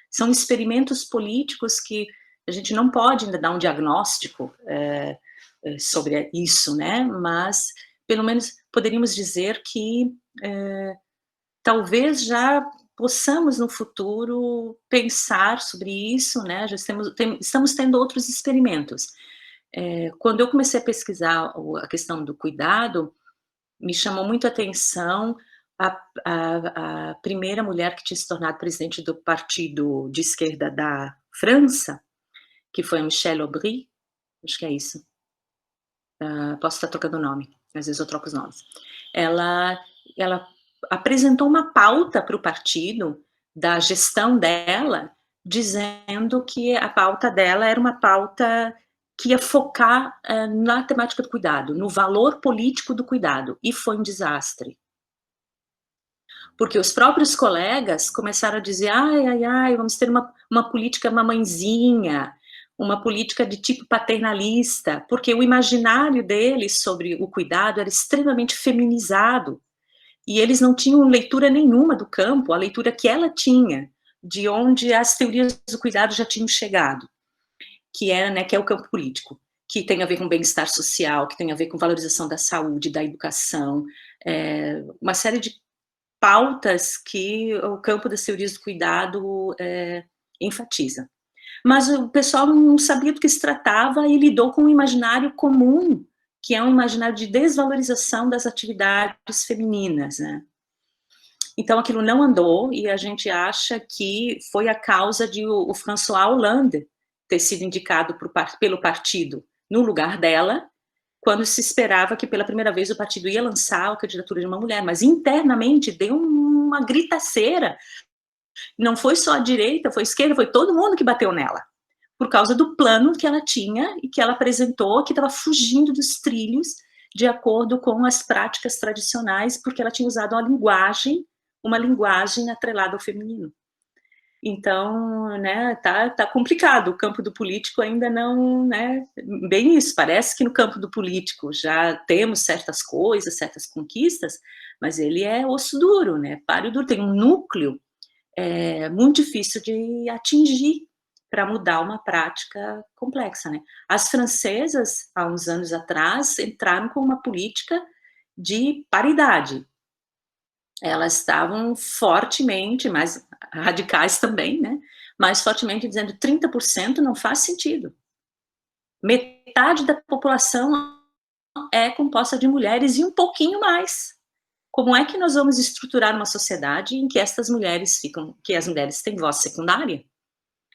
são experimentos políticos que a gente não pode ainda dar um diagnóstico sobre isso, né? Mas, pelo menos, poderíamos dizer que talvez já possamos, no futuro, pensar sobre isso, né? Já estamos tendo outros experimentos. Quando eu comecei a pesquisar a questão do cuidado, me chamou muito a atenção a primeira mulher que tinha se tornado presidente do partido de esquerda da França, que foi a Michelle Aubry, acho que é isso. Posso estar trocando o nome, às vezes eu troco os nomes. Ela apresentou uma pauta para o partido da gestão dela, dizendo que a pauta dela era uma pauta que ia focar na temática do cuidado, no valor político do cuidado, e foi um desastre. Porque os próprios colegas começaram a dizer, vamos ter uma política mamãezinha, uma política de tipo paternalista, porque o imaginário deles sobre o cuidado era extremamente feminizado, e eles não tinham leitura nenhuma do campo, a leitura que ela tinha, de onde as teorias do cuidado já tinham chegado, que é o campo político, que tem a ver com bem-estar social, que tem a ver com valorização da saúde, da educação, uma série de pautas que o campo das teorias do cuidado enfatiza. mas o pessoal não sabia do que se tratava e lidou com um imaginário comum, que é um imaginário de desvalorização das atividades femininas, né? Então, aquilo não andou, e a gente acha que foi a causa de o François Hollande ter sido indicado pelo partido no lugar dela, quando se esperava que pela primeira vez o partido ia lançar a candidatura de uma mulher, mas internamente deu uma gritaceira. Não foi só a direita, foi a esquerda, foi todo mundo que bateu nela, por causa do plano que ela tinha e que ela apresentou, que estava fugindo dos trilhos de acordo com as práticas tradicionais, porque ela tinha usado uma linguagem atrelada ao feminino. Então, né, tá complicado, o campo do político ainda não, né, bem isso, parece que no campo do político já temos certas coisas, certas conquistas, mas ele é osso duro, né, páreo duro, tem um núcleo muito difícil de atingir para mudar uma prática complexa, né. As francesas, há uns anos atrás, entraram com uma política de paridade. Elas estavam fortemente, mais radicais também, né, mais fortemente dizendo 30% não faz sentido. Metade da população é composta de mulheres e um pouquinho mais. Como é que nós vamos estruturar uma sociedade em que as mulheres têm voz secundária?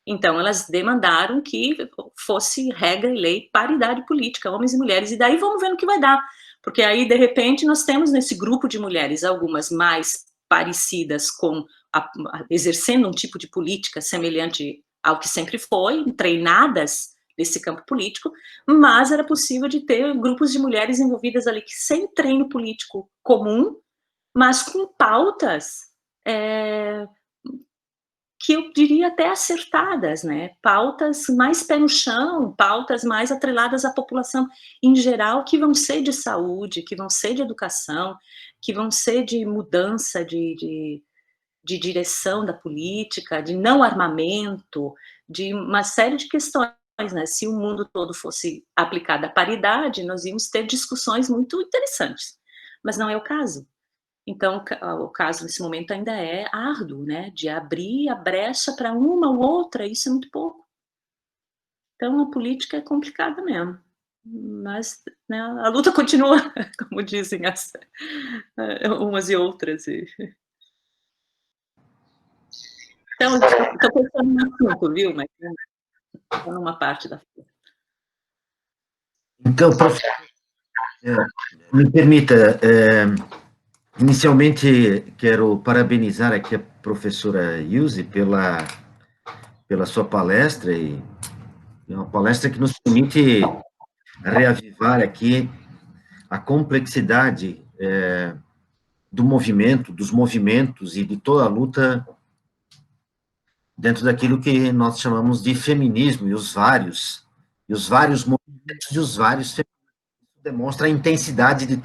Então, elas demandaram que fosse regra e lei paridade política, homens e mulheres, e daí vamos ver no que vai dar, porque aí, de repente, nós temos nesse grupo de mulheres algumas mais parecidas com, exercendo um tipo de política semelhante ao que sempre foi, treinadas nesse campo político, mas era possível de ter grupos de mulheres envolvidas ali que sem treino político comum, mas com pautas que eu diria até acertadas, né? Pautas mais pé no chão, pautas mais atreladas à população em geral, que vão ser de saúde, que vão ser de educação, que vão ser de mudança de direção da política, de não armamento, de uma série de questões, né? Se o mundo todo fosse aplicado à paridade, nós íamos ter discussões muito interessantes, mas não é o caso. Então, o caso nesse momento ainda é árduo, né, de abrir a brecha para uma ou outra, isso é muito pouco. Então, a política é complicada mesmo, mas, né, a luta continua, como dizem umas e outras. Então, estou pensando no assunto, viu, mas estou numa parte da... Então, professor, me permita, inicialmente quero parabenizar aqui a professora Ilse pela sua palestra, e é uma palestra que nos permite reavivar aqui a complexidade dos movimentos e de toda a luta dentro daquilo que nós chamamos de feminismo, e os vários movimentos e os vários feminismos, demonstra a intensidade de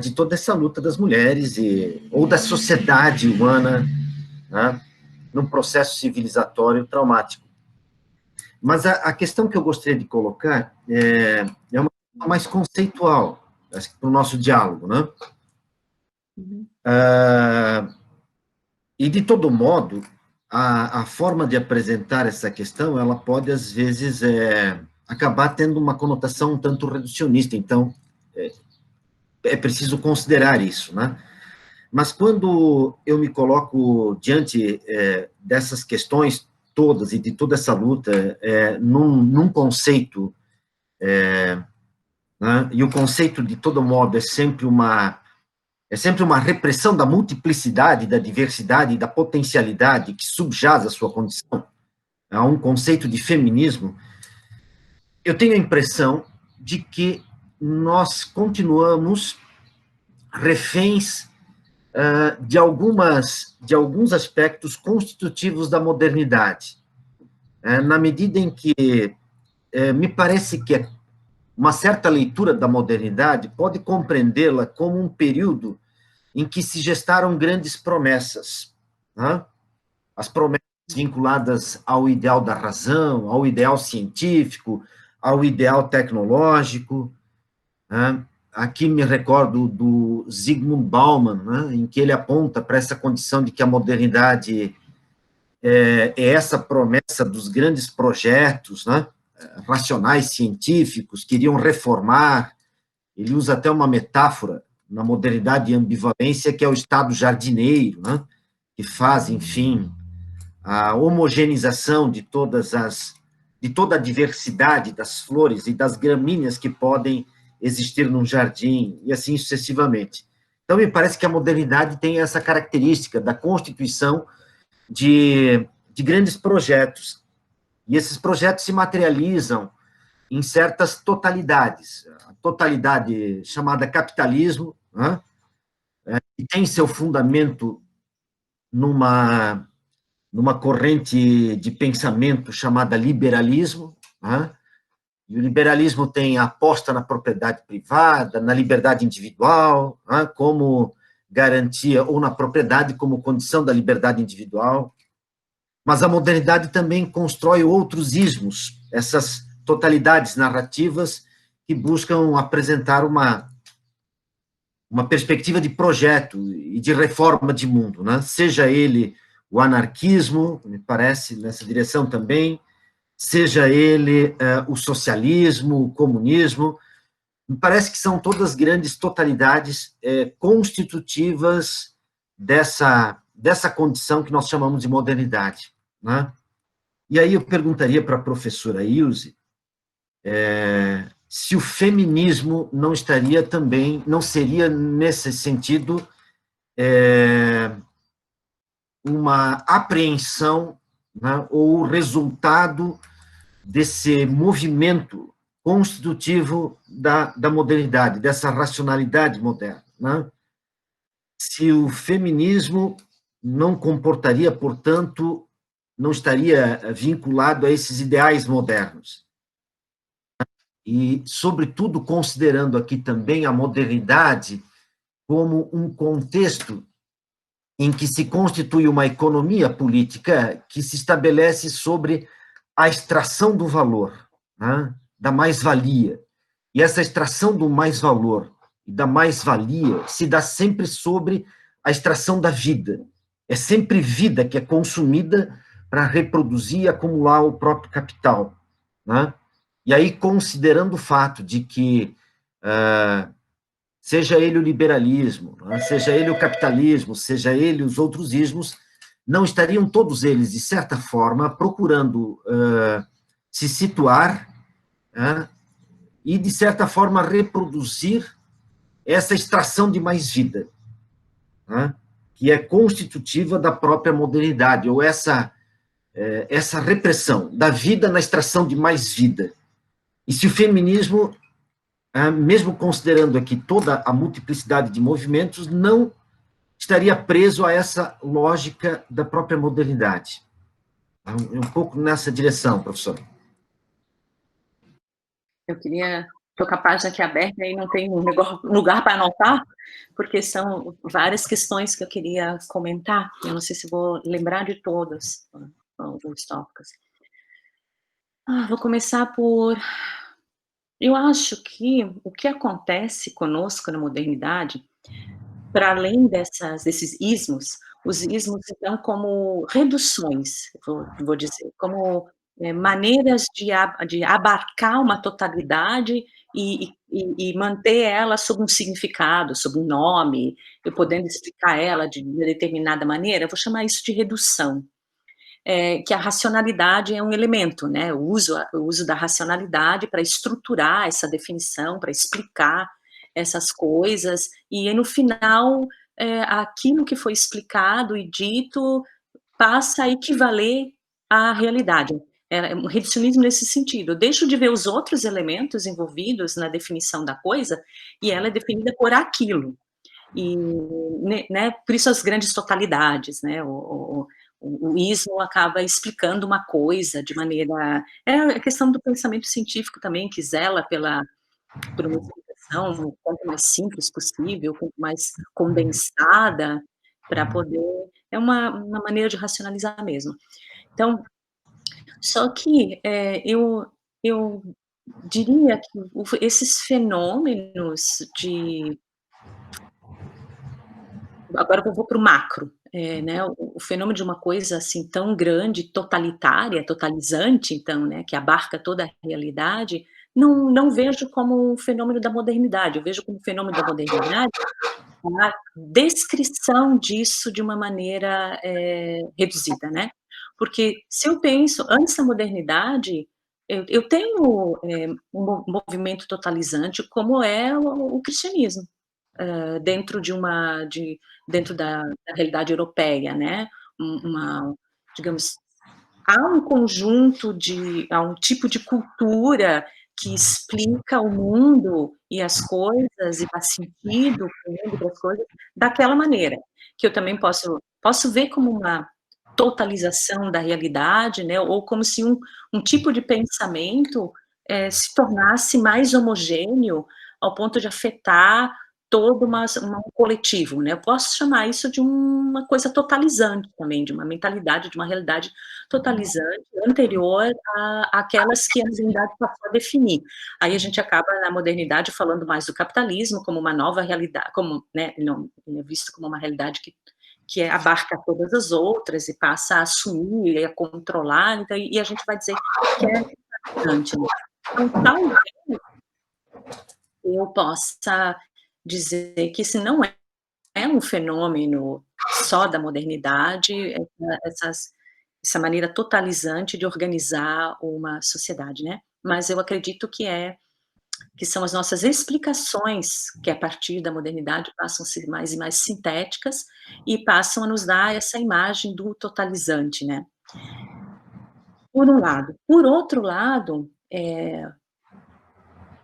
de toda essa luta das mulheres ou da sociedade humana, né, num processo civilizatório traumático. Mas a questão que eu gostaria de colocar é uma questão mais conceitual, acho que para o nosso diálogo, né? E, de todo modo, a forma de apresentar essa questão, ela pode, às vezes, acabar tendo uma conotação um tanto reducionista, então, é preciso considerar isso, né? Mas quando eu me coloco diante dessas questões todas e de toda essa luta num conceito, né, e o conceito, de todo modo, é sempre uma repressão da multiplicidade, da diversidade e da potencialidade que subjaz a sua condição, a um conceito de feminismo, eu tenho a impressão de que nós continuamos reféns de alguns aspectos constitutivos da modernidade, na medida em que me parece que uma certa leitura da modernidade pode compreendê-la como um período em que se gestaram grandes promessas, né? As promessas vinculadas ao ideal da razão, ao ideal científico, ao ideal tecnológico, né? Aqui me recordo do Zygmunt Bauman, né, em que ele aponta para essa condição de que a modernidade é essa promessa dos grandes projetos, né, racionais científicos, queriam reformar. Ele usa até uma metáfora na modernidade e ambivalência, que é o estado jardineiro, né, que faz, enfim, a homogeneização de toda a diversidade das flores e das gramíneas que podem existir num jardim, e assim sucessivamente. Então, me parece que a modernidade tem essa característica da constituição de grandes projetos, e esses projetos se materializam em certas totalidades. A totalidade chamada capitalismo, né, que tem seu fundamento numa corrente de pensamento chamada liberalismo, né? E o liberalismo tem a aposta na propriedade privada, na liberdade individual, né, como garantia, ou na propriedade como condição da liberdade individual. Mas a modernidade também constrói outros ismos, essas totalidades narrativas que buscam apresentar uma perspectiva de projeto e de reforma de mundo, né? Seja ele o anarquismo, me parece, nessa direção também, seja ele o socialismo, o comunismo, me parece que são todas grandes totalidades constitutivas dessa condição que nós chamamos de modernidade, né? E aí eu perguntaria para a professora Ilse se o feminismo não estaria também, não seria, nesse sentido, uma apreensão, né, ou resultado desse movimento constitutivo da modernidade, dessa racionalidade moderna, né? Se o feminismo não comportaria, portanto, não estaria vinculado a esses ideais modernos. E, sobretudo, considerando aqui também a modernidade como um contexto em que se constitui uma economia política que se estabelece sobre a extração do valor, né, da mais-valia. E essa extração do mais-valor e da mais-valia se dá sempre sobre a extração da vida. É sempre vida que é consumida para reproduzir e acumular o próprio capital, né? E aí, considerando o fato de que, seja ele o liberalismo, né, seja ele o capitalismo, seja ele os outros ismos, não estariam todos eles, de certa forma, procurando se situar e, de certa forma, reproduzir essa extração de mais vida, né, que é constitutiva da própria modernidade, ou essa repressão da vida na extração de mais vida. E se o feminismo, mesmo considerando aqui toda a multiplicidade de movimentos, não estaria preso a essa lógica da própria modernidade. É um pouco nessa direção, professor. Eu queria... Estou com a página aqui aberta e não tem lugar para anotar, porque são várias questões que eu queria comentar. Eu não sei se vou lembrar de todas os tópicos. Vou começar por... Eu acho que o que acontece conosco na modernidade, para além desses ismos, os ismos estão como reduções, vou dizer, como maneiras de abarcar uma totalidade e manter ela sob um significado, sob um nome, eu podendo explicar ela de determinada maneira, eu vou chamar isso de redução. Que a racionalidade é um elemento, né? O uso da racionalidade para estruturar essa definição, para explicar essas coisas, e no final, aquilo que foi explicado e dito passa a equivaler à realidade. É um reducionismo nesse sentido. Eu deixo de ver os outros elementos envolvidos na definição da coisa, e ela é definida por aquilo. E, né, por isso as grandes totalidades, né? O ismo acaba explicando uma coisa de maneira... É a questão do pensamento científico também, que zela por uma explicação quanto mais simples possível, quanto mais condensada, para poder... É uma maneira de racionalizar mesmo. Então, só que eu diria que esses fenômenos de... Agora eu vou para o macro, né, o fenômeno de uma coisa, assim, tão grande, totalitária, totalizante, então, né, que abarca toda a realidade, não vejo como um fenômeno da modernidade, eu vejo como um fenômeno da modernidade a descrição disso de uma maneira, reduzida, né. Porque se eu penso antes da modernidade, eu tenho, um movimento totalizante como é o cristianismo, dentro dentro da realidade europeia, né, uma digamos, há um tipo de cultura que explica o mundo e as coisas, e dá sentido para o mundo e para as coisas, daquela maneira, que eu também posso ver como uma totalização da realidade, né, ou como se um tipo de pensamento, se tornasse mais homogêneo, ao ponto de afetar todo um coletivo, né, eu posso chamar isso de uma coisa totalizante também, de uma mentalidade, de uma realidade totalizante, anterior àquelas que a modernidade passou a definir. Aí a gente acaba, na modernidade, falando mais do capitalismo como uma nova realidade, como, né, não, é visto como uma realidade que abarca todas as outras e passa a assumir e a controlar, então, e a gente vai dizer que é importante. Então, talvez eu possa dizer que esse não é um fenômeno só da modernidade, essa maneira totalizante de organizar uma sociedade, né. Mas eu acredito que são as nossas explicações que, a partir da modernidade, passam a ser mais e mais sintéticas e passam a nos dar essa imagem do totalizante, né. Por um lado. Por outro lado,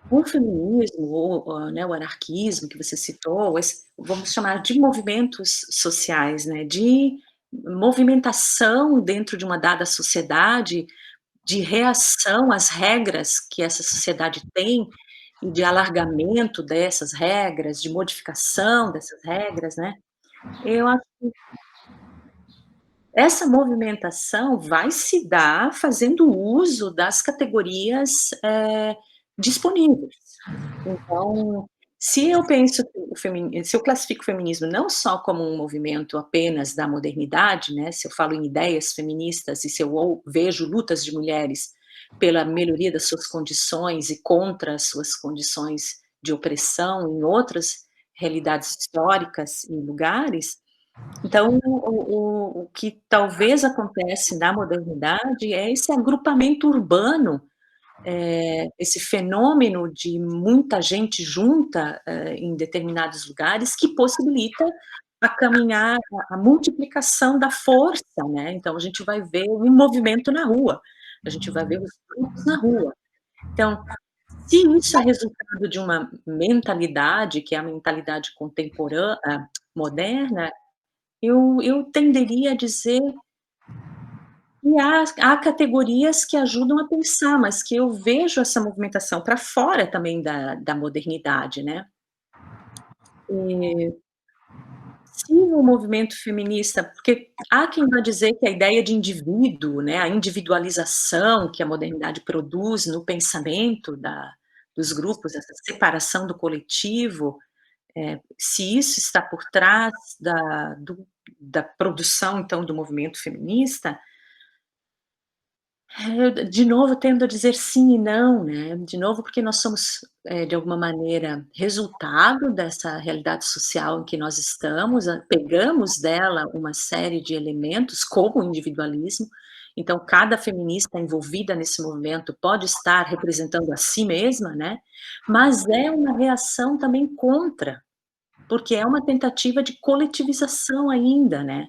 o feminismo ou, né, o anarquismo que você citou, vamos chamar de movimentos sociais, né, de movimentação dentro de uma dada sociedade, de reação às regras que essa sociedade tem e de alargamento dessas regras, de modificação dessas regras, né. Eu acho que essa movimentação vai se dar fazendo uso das categorias, disponíveis. Então, se eu classifico o feminismo não só como um movimento apenas da modernidade, né, se eu falo em ideias feministas e se eu vejo lutas de mulheres pela melhoria das suas condições e contra as suas condições de opressão em outras realidades históricas e lugares, então o que talvez acontece na modernidade é esse agrupamento urbano, esse fenômeno de muita gente junta, em determinados lugares, que possibilita a multiplicação da força, né, então a gente vai ver um movimento na rua, a gente vai ver os grupos na rua. Então, se isso é resultado de uma mentalidade, que é a mentalidade moderna, eu tenderia a dizer e há categorias que ajudam a pensar, mas que eu vejo essa movimentação para fora também da modernidade, né. Se o movimento feminista, porque há quem vá dizer que a ideia de indivíduo, né, a individualização que a modernidade produz no pensamento dos grupos, essa separação do coletivo, se isso está por trás da produção, então, do movimento feminista, eu, de novo, tendo a dizer sim e não, né, de novo, porque nós somos, de alguma maneira, resultado dessa realidade social em que nós estamos, pegamos dela uma série de elementos, como o individualismo, então cada feminista envolvida nesse movimento pode estar representando a si mesma, né, mas é uma reação também contra, porque é uma tentativa de coletivização ainda, né.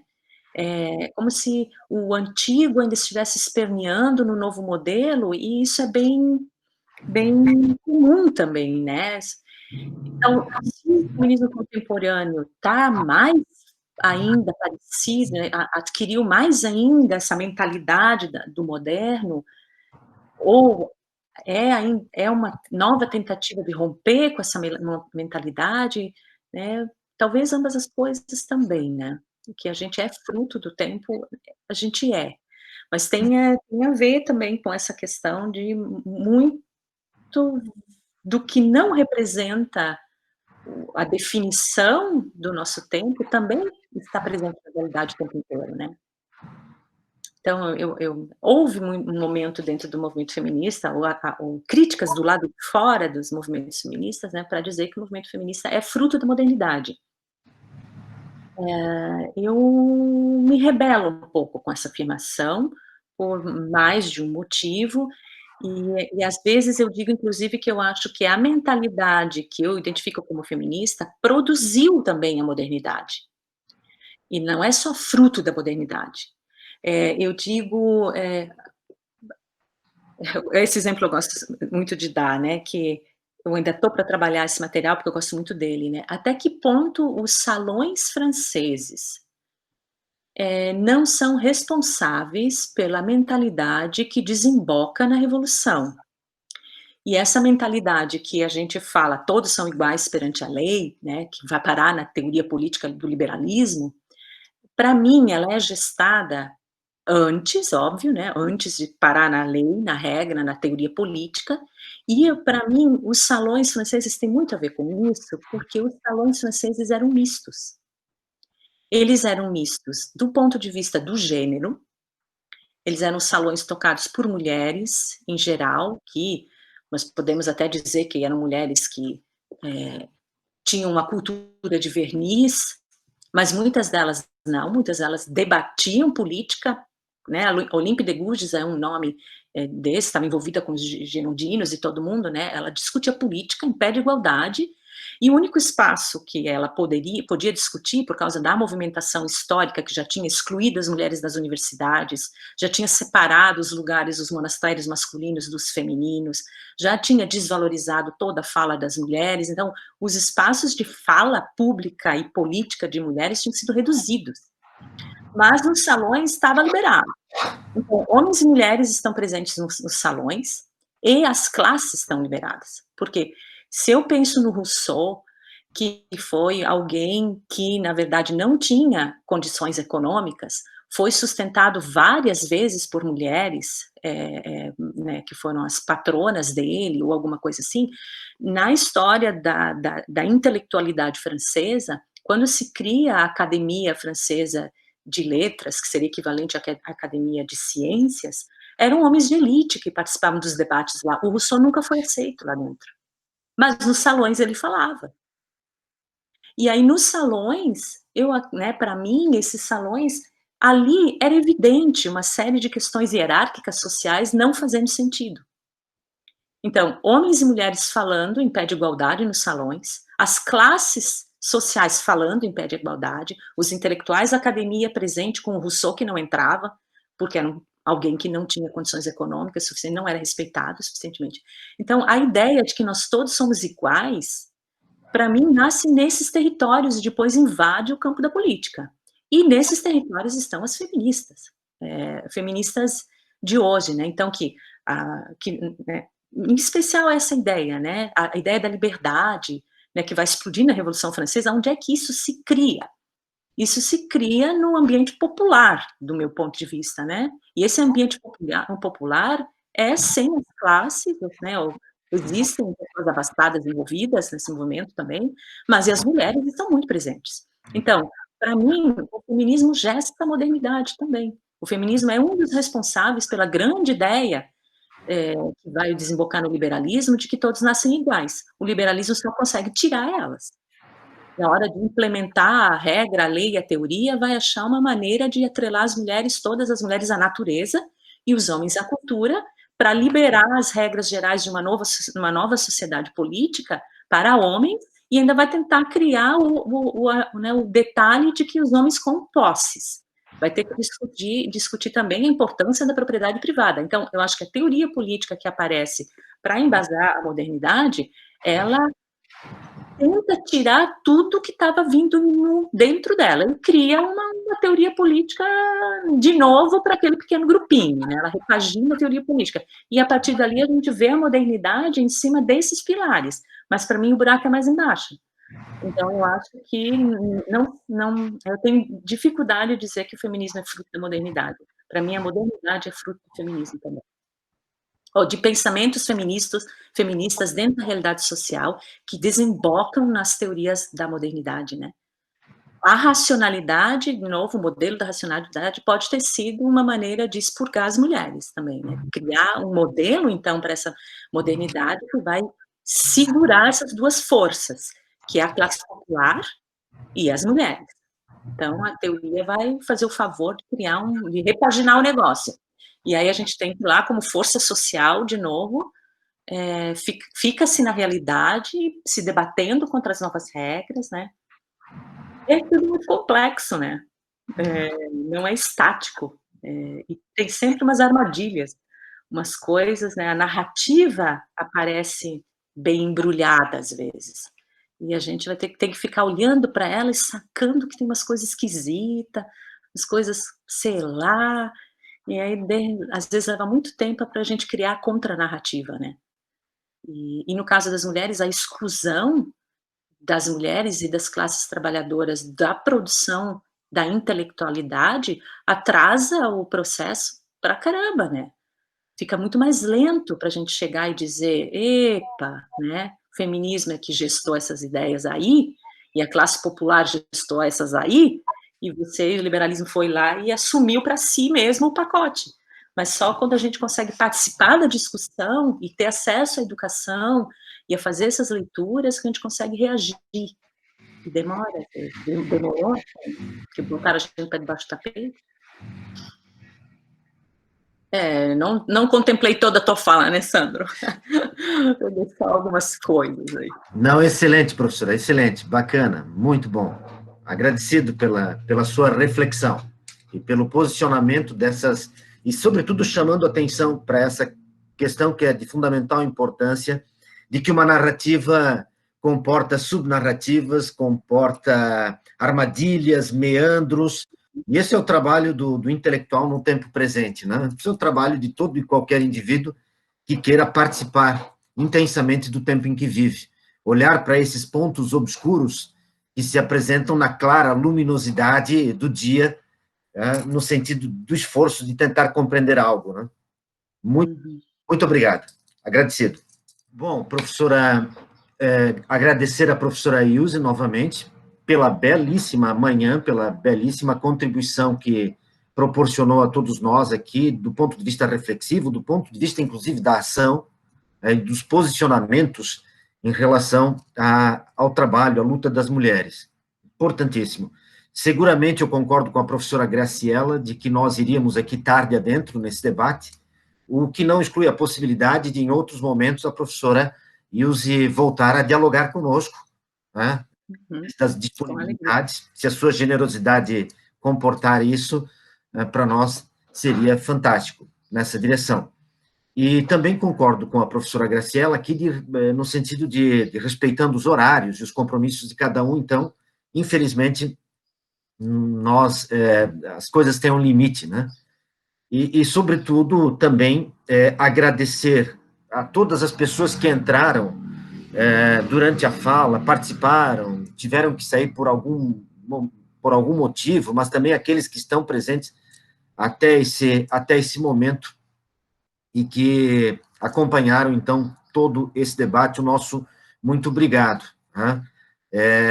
É como se o antigo ainda estivesse esperneando no novo modelo, e isso é bem comum também, né. Então, se o feminismo contemporâneo está mais ainda parecido, né, adquiriu mais ainda essa mentalidade do moderno, ou é uma nova tentativa de romper com essa mentalidade, né, talvez ambas as coisas também, né. O que a gente é fruto do tempo, a gente é. Mas tem a ver também com essa questão de muito do que não representa a definição do nosso tempo, também está presente na realidade o tempo inteiro, né? Então, houve um momento dentro do movimento feminista, ou críticas do lado de fora dos movimentos feministas, né, para dizer que o movimento feminista é fruto da modernidade. Eu me rebelo um pouco com essa afirmação, por mais de um motivo, e às vezes eu digo, inclusive, que eu acho que a mentalidade que eu identifico como feminista produziu também a modernidade. E não é só fruto da modernidade. Eu digo, esse exemplo eu gosto muito de dar, né, que eu ainda estou para trabalhar esse material, porque eu gosto muito dele, né, até que ponto os salões franceses não são responsáveis pela mentalidade que desemboca na Revolução. E essa mentalidade que a gente fala, todos são iguais perante a lei, né, que vai parar na teoria política do liberalismo, para mim ela é gestada antes, óbvio, né, antes de parar na lei, na regra, na teoria política, e para mim os salões franceses têm muito a ver com isso, porque os salões franceses eram mistos. Eles eram mistos do ponto de vista do gênero, eles eram salões tocados por mulheres, em geral, que nós podemos até dizer que eram mulheres que tinham uma cultura de verniz, mas muitas delas não, muitas delas debatiam política, né, a Olympe de Gouges é um nome desse, estava envolvida com os girondinos e todo mundo, né, ela discutia política em pé de igualdade, e o único espaço que ela podia discutir, por causa da movimentação histórica que já tinha excluído as mulheres das universidades, já tinha separado os lugares, os monastérios masculinos dos femininos, já tinha desvalorizado toda a fala das mulheres, então os espaços de fala pública e política de mulheres tinham sido reduzidos. Mas nos salões estava liberado. Então, homens e mulheres estão presentes nos salões e as classes estão liberadas. Porque se eu penso no Rousseau, que foi alguém que, na verdade, não tinha condições econômicas, foi sustentado várias vezes por mulheres, né, que foram as patronas dele, ou alguma coisa assim, na história da intelectualidade francesa, quando se cria a Academia Francesa de Letras, que seria equivalente à Academia de Ciências, eram homens de elite que participavam dos debates lá. O Rousseau nunca foi aceito lá dentro, mas nos salões ele falava. E aí nos salões, né, para mim, esses salões, ali era evidente uma série de questões hierárquicas sociais não fazendo sentido. Então, homens e mulheres falando em pé de igualdade nos salões, as classes sociais falando em pé de igualdade, os intelectuais da academia presente com o Rousseau que não entrava, porque era alguém que não tinha condições econômicas suficientes, não era respeitado suficientemente. Então, a ideia de que nós todos somos iguais, para mim, nasce nesses territórios e depois invade o campo da política. E nesses territórios estão as feministas, feministas de hoje, né? Então, né, em especial essa ideia, né? A ideia da liberdade, né, que vai explodir na Revolução Francesa, onde é que isso se cria? Isso se cria no ambiente popular, do meu ponto de vista, né? E esse ambiente popular é sem as classes, né? Existem pessoas abastadas envolvidas nesse movimento também, mas as mulheres estão muito presentes. Então, para mim, o feminismo gesta a modernidade também. O feminismo é um dos responsáveis pela grande ideia que vai desembocar no liberalismo, de que todos nascem iguais. O liberalismo só consegue tirar elas. Na hora de implementar a regra, a lei, a teoria, vai achar uma maneira de atrelar as mulheres, todas as mulheres à natureza e os homens à cultura, para liberar as regras gerais de uma nova sociedade política para homens, e ainda vai tentar criar o detalhe de que os homens com posses. Vai ter que discutir também a importância da propriedade privada. Então, eu acho que a teoria política que aparece para embasar a modernidade, ela tenta tirar tudo que estava vindo dentro dela e cria uma teoria política de novo para aquele pequeno grupinho, né? Ela repagina a teoria política. E a partir dali a gente vê a modernidade em cima desses pilares. Mas para mim o buraco é mais embaixo. Então eu acho que eu tenho dificuldade de dizer que o feminismo é fruto da modernidade. Para mim a modernidade é fruto do feminismo também. Ou de pensamentos feministas dentro da realidade social que desembocam nas teorias da modernidade, né? a racionalidade, de novo, o modelo da racionalidade pode ter sido uma maneira de expurgar as mulheres também, né? Criar um modelo, então, para essa modernidade que vai segurar essas duas forças, que é a classe popular e as mulheres. Então, a teoria vai fazer o favor de criar de repaginar o negócio. E aí a gente tem que ir lá como força social, de novo, fica-se na realidade, se debatendo contra as novas regras, né? É tudo muito complexo, né? Não é estático. E tem sempre umas armadilhas, umas coisas, né? A narrativa aparece bem embrulhada às vezes. E a gente vai ter que ficar olhando para ela e sacando que tem umas coisas esquisitas, umas coisas, sei lá, e aí às vezes leva muito tempo para a gente criar a contranarrativa, né? E no caso das mulheres, a exclusão das mulheres e das classes trabalhadoras da produção da intelectualidade atrasa o processo pra caramba, né? Fica muito mais lento para a gente chegar e dizer, epa, né? O feminismo é que gestou essas ideias aí, e a classe popular gestou essas aí, e o liberalismo foi lá e assumiu para si mesmo o pacote. Mas só quando a gente consegue participar da discussão e ter acesso à educação e a fazer essas leituras que a gente consegue reagir. E demorou, que botaram a gente para debaixo do tapete. Não contemplei toda a tua fala, né, Sandro? Eu dei só algumas coisas aí. Não, excelente, professora, excelente, bacana, muito bom. Agradecido pela sua reflexão e pelo posicionamento dessas, e sobretudo chamando atenção para essa questão que é de fundamental importância, de que uma narrativa comporta subnarrativas, comporta armadilhas, meandros, e esse é o trabalho do intelectual no tempo presente, né? Esse é o trabalho de todo e qualquer indivíduo que queira participar intensamente do tempo em que vive. Olhar para esses pontos obscuros que se apresentam na clara luminosidade do dia, no sentido do esforço de tentar compreender algo. Né? Muito obrigado. Agradecido. Bom, professora, agradecer à professora Ilse novamente pela belíssima manhã, pela belíssima contribuição que proporcionou a todos nós aqui, do ponto de vista reflexivo, do ponto de vista, inclusive, da ação, dos posicionamentos em relação ao trabalho, à luta das mulheres. Importantíssimo. Seguramente eu concordo com a professora Graciela de que nós iríamos aqui tarde adentro nesse debate, o que não exclui a possibilidade de, em outros momentos, a professora Ilse voltar a dialogar conosco, né, das disponibilidades. Se a sua generosidade comportar isso, para nós seria fantástico nessa direção. E também concordo com a professora Graciela aqui, no sentido de respeitando os horários e os compromissos de cada um, então, infelizmente, as coisas têm um limite, né? E sobretudo, também agradecer a todas as pessoas que entraram durante a fala, participaram, tiveram que sair por algum motivo, mas também aqueles que estão presentes até esse momento e que acompanharam, então, todo esse debate. O nosso muito obrigado. Né?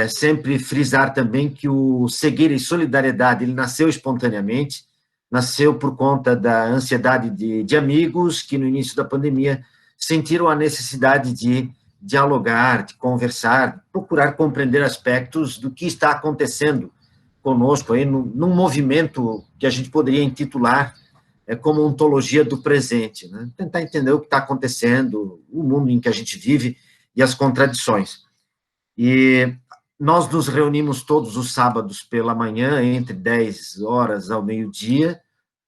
Sempre frisar também que o Cegueira e Solidariedade, ele nasceu espontaneamente, nasceu por conta da ansiedade de amigos que, no início da pandemia, sentiram a necessidade de dialogar, de conversar, procurar compreender aspectos do que está acontecendo conosco, aí, num movimento que a gente poderia intitular como ontologia do presente, né? Tentar entender o que está acontecendo, o mundo em que a gente vive e as contradições. E nós nos reunimos todos os sábados pela manhã, entre 10 horas ao meio-dia,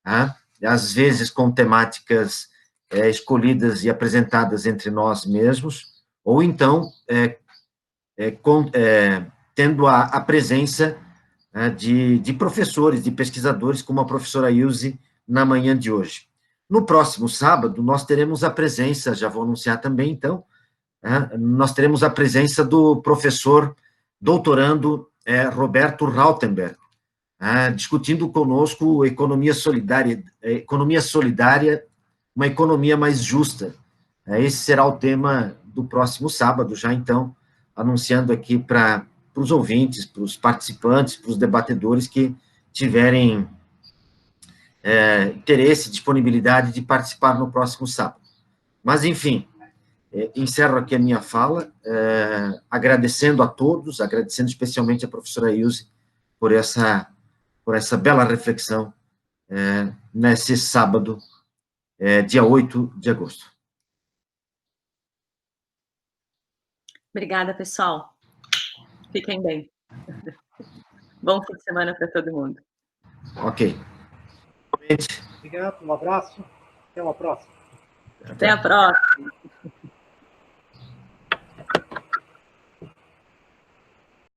né? Às vezes com temáticas escolhidas e apresentadas entre nós mesmos, ou então tendo a presença de professores, de pesquisadores, como a professora Ilse, na manhã de hoje. No próximo sábado, nós teremos a presença, já vou anunciar também, então, nós teremos a presença do professor doutorando Roberto Rautenberg, discutindo conosco economia solidária, uma economia mais justa. Esse será o tema do próximo sábado, já então, anunciando aqui para os ouvintes, para os participantes, para os debatedores que tiverem interesse, disponibilidade de participar no próximo sábado. Mas, enfim, encerro aqui a minha fala, agradecendo a todos, agradecendo especialmente a professora Ilse por essa bela reflexão nesse sábado, dia 8 de agosto. Obrigada, pessoal. Fiquem bem. Bom fim de semana para todo mundo. Ok. Obrigado, um abraço. Até uma próxima. Até a próxima.